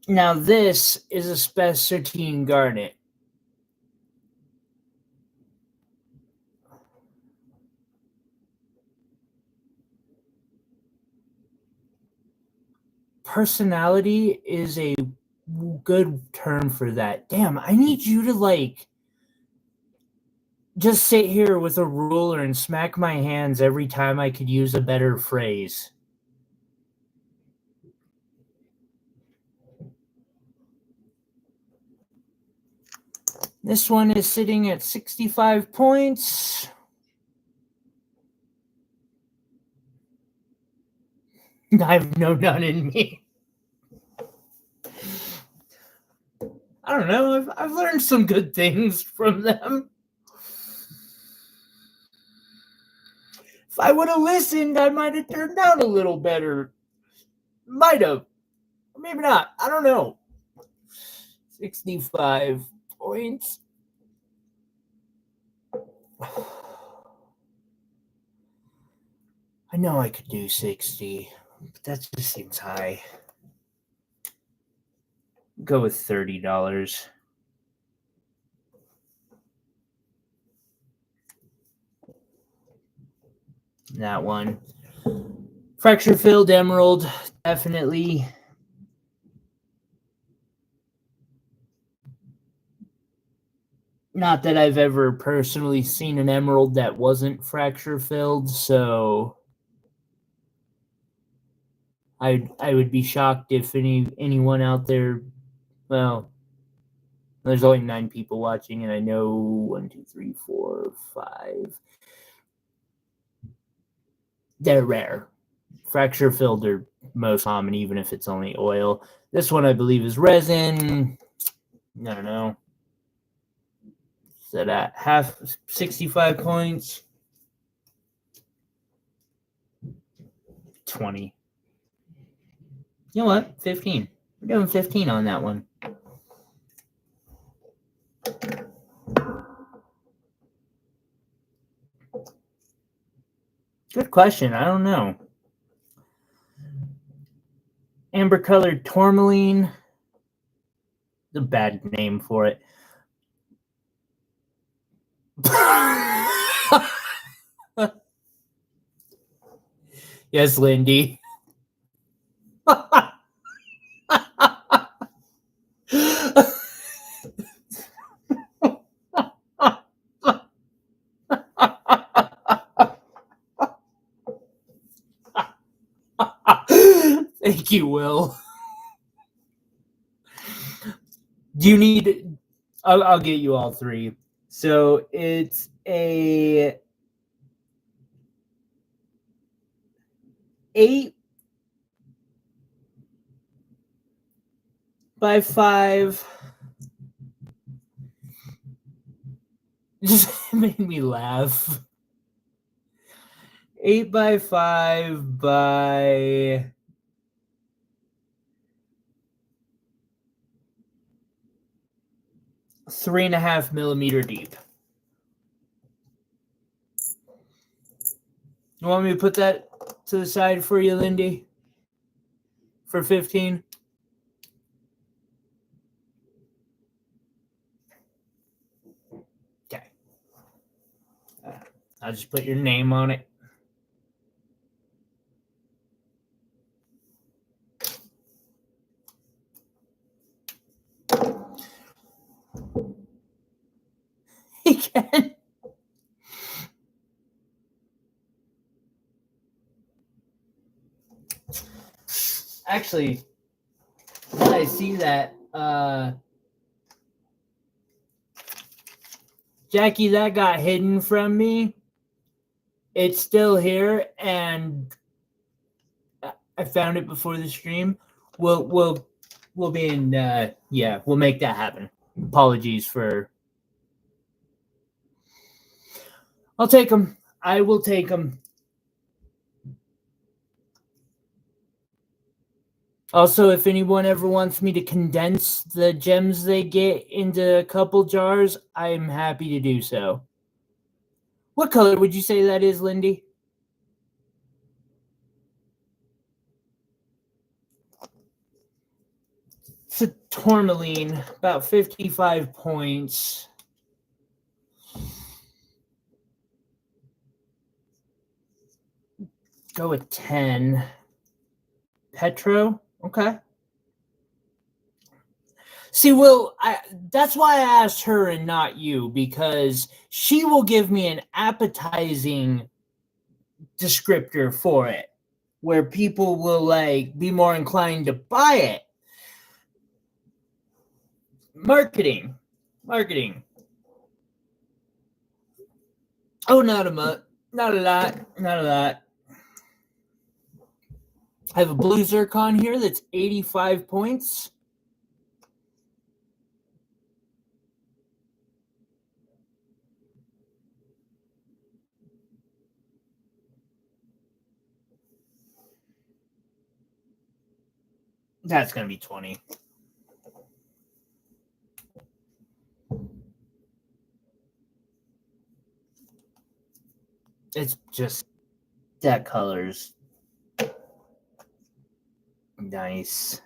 Now this is a spessartine garnet. Personality is a good term for that. Damn, I need you to like just sit here with a ruler and smack my hands every time I could use a better phrase. This one is sitting at 65 points. I have no none in me. I don't know. I've learned some good things from them. If I would have listened, I might have turned out a little better. Might have. Or maybe not. I don't know. 65 points. I know I could do 60, but that just seems high. Go with $30. That one. Fracture filled emerald, definitely. Not that I've ever personally seen an emerald that wasn't fracture filled, so I would be shocked if anyone out there, well, there's only 9 people watching, and I know 1, 2, 3, 4, 5. They're rare. Fracture filled are most common, even if it's only oil. This one I believe is resin. I don't know. Set at half 65 points. 20. You know what? 15. We're doing 15 on that one. Good question. I don't know. Amber colored tourmaline. The bad name for it. Yes, Lindy. Thank you, Will. Do you need... I'll get you all 3. So it's a 8 by 5. Just made me laugh. 8 by 5 by 3.5 millimeter deep. You want me to put that to the side for you, Lindy? For 15? Okay. I'll just put your name on it. He can. Actually, when I see that, Jackie, that got hidden from me. It's still here, and I found it before the stream. We'll be in. Yeah, we'll make that happen. Apologies for. I'll take them. I will take them. Also, if anyone ever wants me to condense the gems they get into a couple jars, I'm happy to do so. What color would you say that is, Lindy? It's a tourmaline, about 55 points. Go with 10. Petro? Okay. See, Will, that's why I asked her and not you, because she will give me an appetizing descriptor for it, where people will like be more inclined to buy it. Marketing. Oh, not a lot. I have a blue zircon here that's 85 points. That's going to be 20. It's just that color's nice.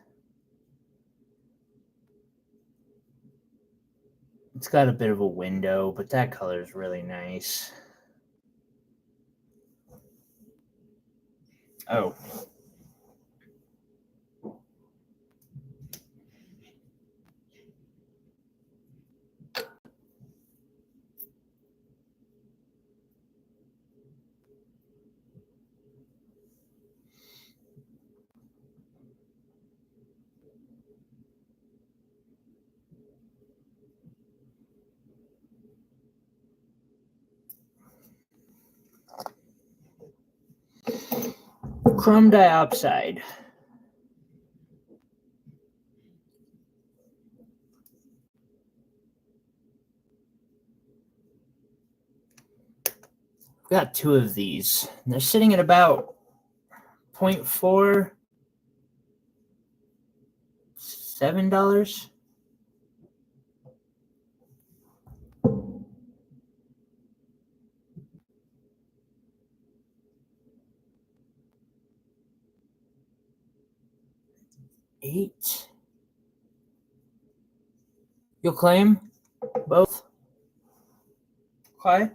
It's got a bit of a window, but that color is really nice. Oh. Chrome diopside. I've got two of these. They're sitting at about 0.4, $7. $8. You'll claim both? Okay.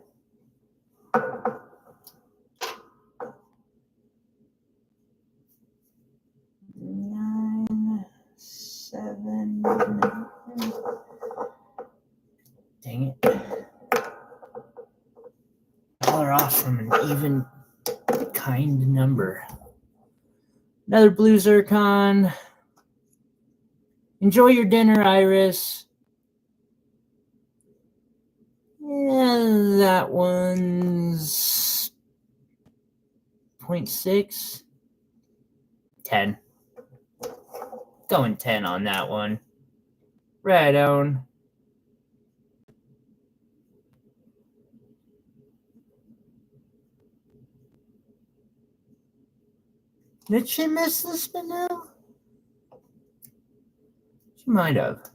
$9, $7. Dang it. $1 off from an even kind number. Another blue zircon. Enjoy your dinner, Iris. Yeah, that one's 0.6. 10. Going 10 on that one. Right on. Did she miss the spin now? She might have.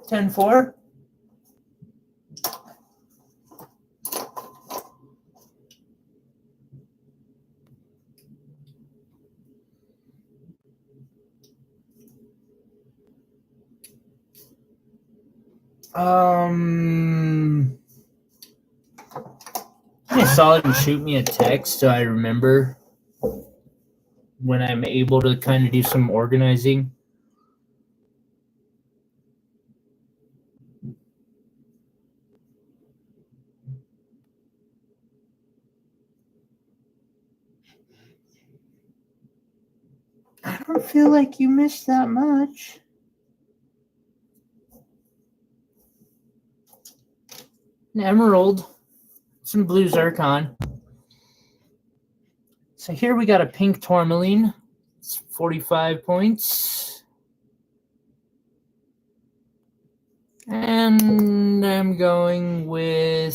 $10.4. I saw it and shoot me a text so I remember when I'm able to kind of do some organizing. don't feel like you missed that much. An emerald, some blue zircon. So here we got a pink tourmaline. It's 45 points. And I'm going with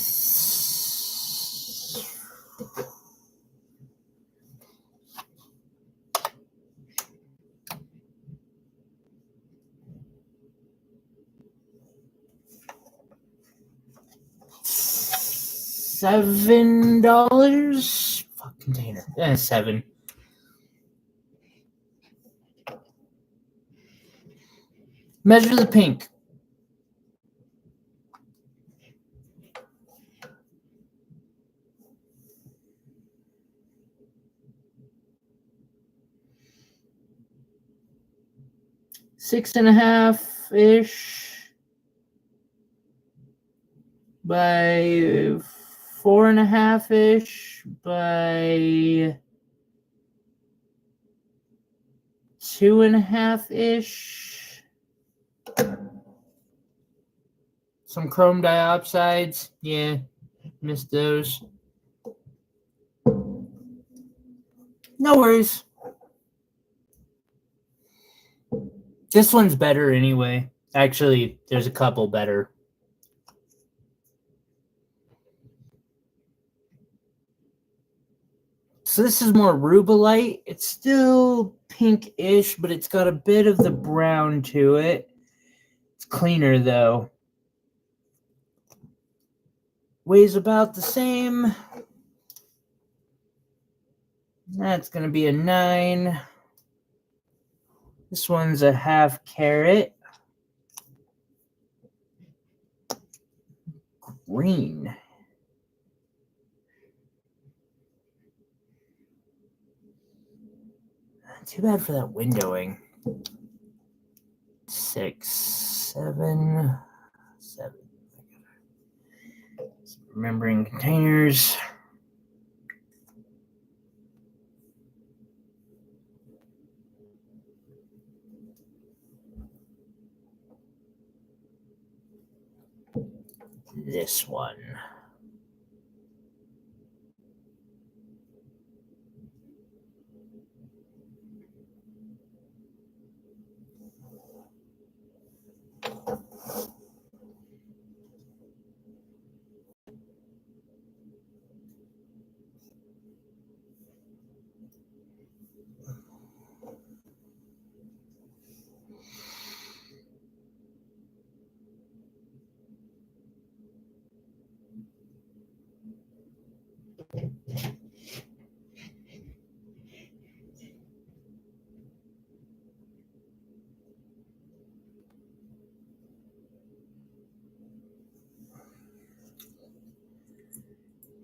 $7. Fuck container. 7. Measure the pink. Six and a half ish by 4.5 ish by 2.5 ish. Some chrome diopsides. Yeah, missed those. No worries. This one's better anyway. Actually, there's a couple better. So this is more rubellite. It's still pink-ish, but it's got a bit of the brown to it. It's cleaner, though. Weighs about the same. That's going to be a 9. This one's a 1/2 carat. Green. Too bad for that windowing. 6, 7, 7. Remembering containers. This one.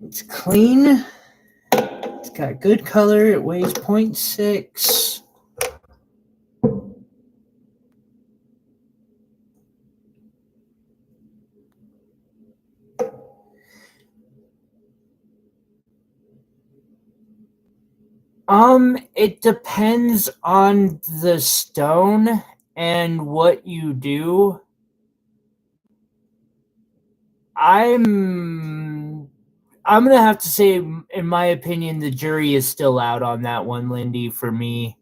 It's clean. It's got good color. It weighs 0.6. It depends on the stone and what you do. I'm gonna have to say, in my opinion, the jury is still out on that one, Lindy, for me.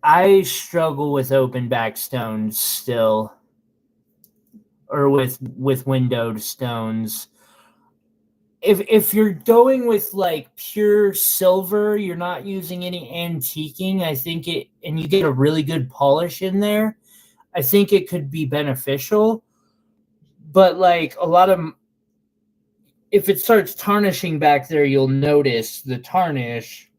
I struggle with open back stones still. Or with windowed stones. If you're going with like pure silver, you're not using any antiquing, I think it, and you get a really good polish in there, I think it could be beneficial. But like a lot of, if it starts tarnishing back there, you'll notice the tarnish.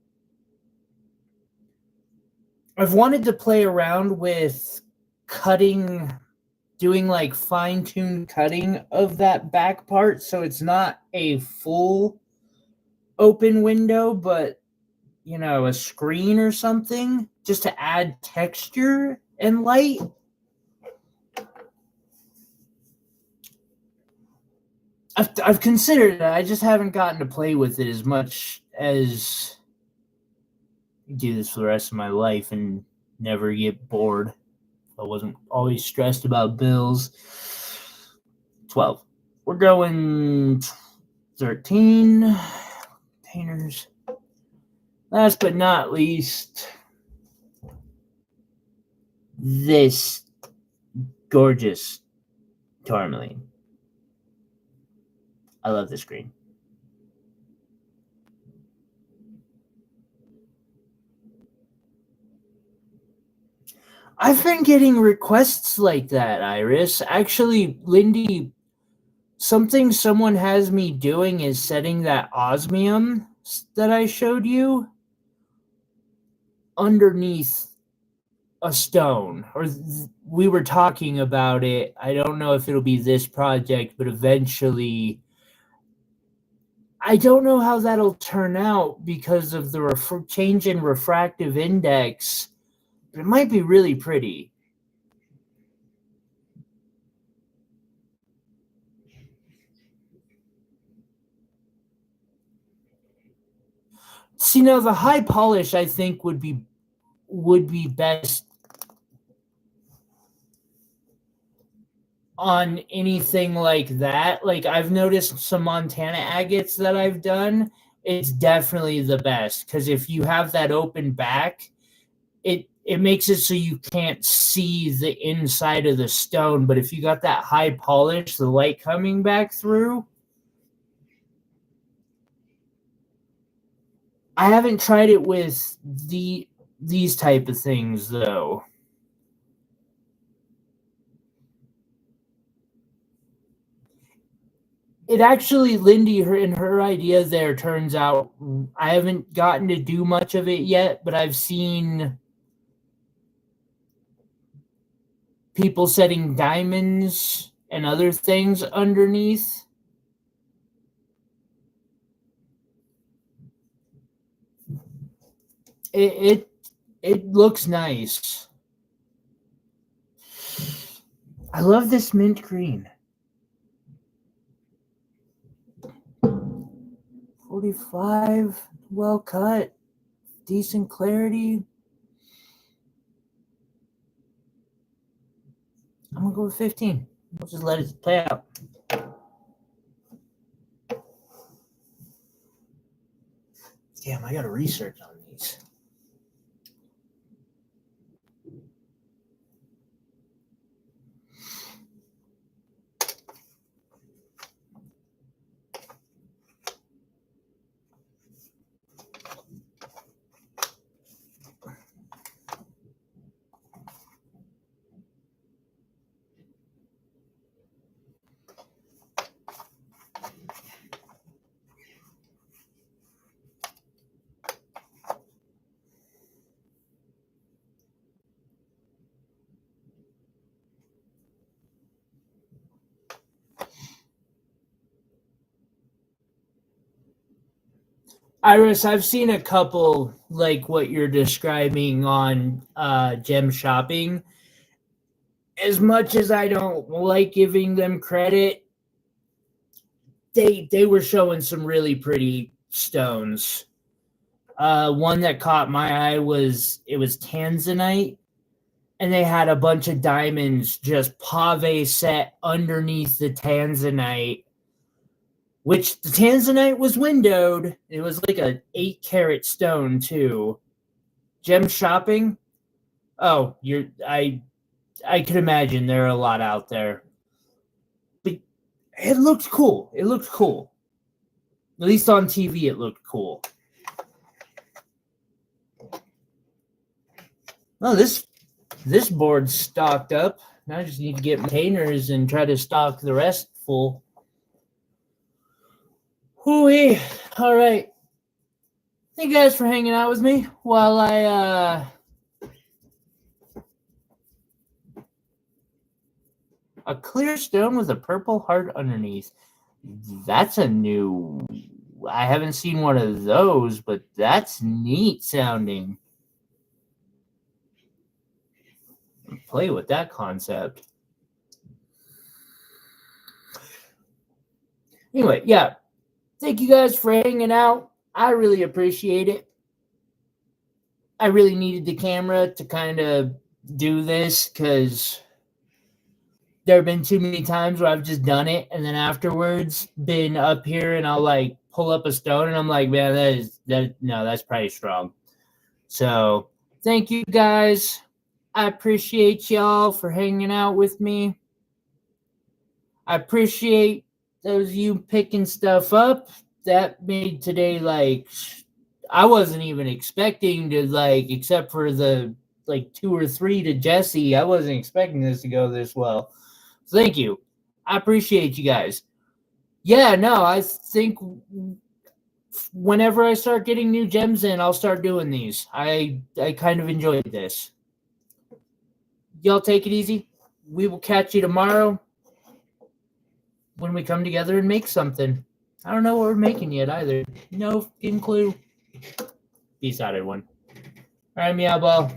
I've wanted to play around with cutting, doing like fine-tuned cutting of that back part so it's not a full open window, but you know, a screen or something, just to add texture and light. I've considered it. I just haven't gotten to play with it as much as I do this for the rest of my life and never get bored. I wasn't always stressed about bills. 12. We're going 13 containers. Last but not least, this gorgeous tourmaline. I love this green. I've been getting requests like that, Iris. Actually, Lindy, something someone has me doing is setting that osmium that I showed you underneath a stone. Or we were talking about it. I don't know if it'll be this project, but eventually I don't know how that'll turn out because of the change in refractive index. But it might be really pretty. See, now the high polish I think would be best on anything like that. Like I've noticed some Montana agates that I've done, it's definitely the best because if you have that open back, it makes it so you can't see the inside of the stone. But if you got that high polish, the light coming back through. I haven't tried it with these type of things though. It actually, Lindy, her idea there turns out I haven't gotten to do much of it yet, but I've seen people setting diamonds and other things underneath. It looks nice. I love this mint green. 45, well cut, decent clarity. I'm gonna go with 15. We'll just let it play out. Damn, I gotta research on these. Iris, I've seen a couple like what you're describing on Gem Shopping. As much as I don't like giving them credit, they were showing some really pretty stones. One that caught my eye was tanzanite, and they had a bunch of diamonds just pave set underneath the tanzanite, which the tanzanite was windowed. It was like a 8-carat stone too. Gem Shopping. Oh, I could imagine there are a lot out there. But it looked cool. It looked cool. At least on TV, it looked cool. Oh, this board's stocked up. Now I just need to get containers and try to stock the rest full. Hooey. All right. Thank you guys for hanging out with me while I a clear stone with a purple heart underneath. That's a new. I haven't seen one of those, but that's neat sounding. Play with that concept. Anyway, yeah. Thank you guys for hanging out. I really appreciate it. I really needed the camera to kind of do this because there have been too many times where I've just done it and then afterwards been up here and I'll like pull up a stone and I'm like, man, that's pretty strong. So thank you guys. I appreciate y'all for hanging out with me. I appreciate those of you picking stuff up. That made today like I wasn't even expecting to like, except for the like 2 or 3 to Jesse. I wasn't expecting this to go this well. So thank you. I appreciate you guys. Yeah, no, I think whenever I start getting new gems in, I'll start doing these. I kind of enjoyed this. Y'all take it easy. We will catch you tomorrow when we come together and make something. I don't know what we're making yet either. No fucking clue. Peace out, everyone. All right, Meow Ball.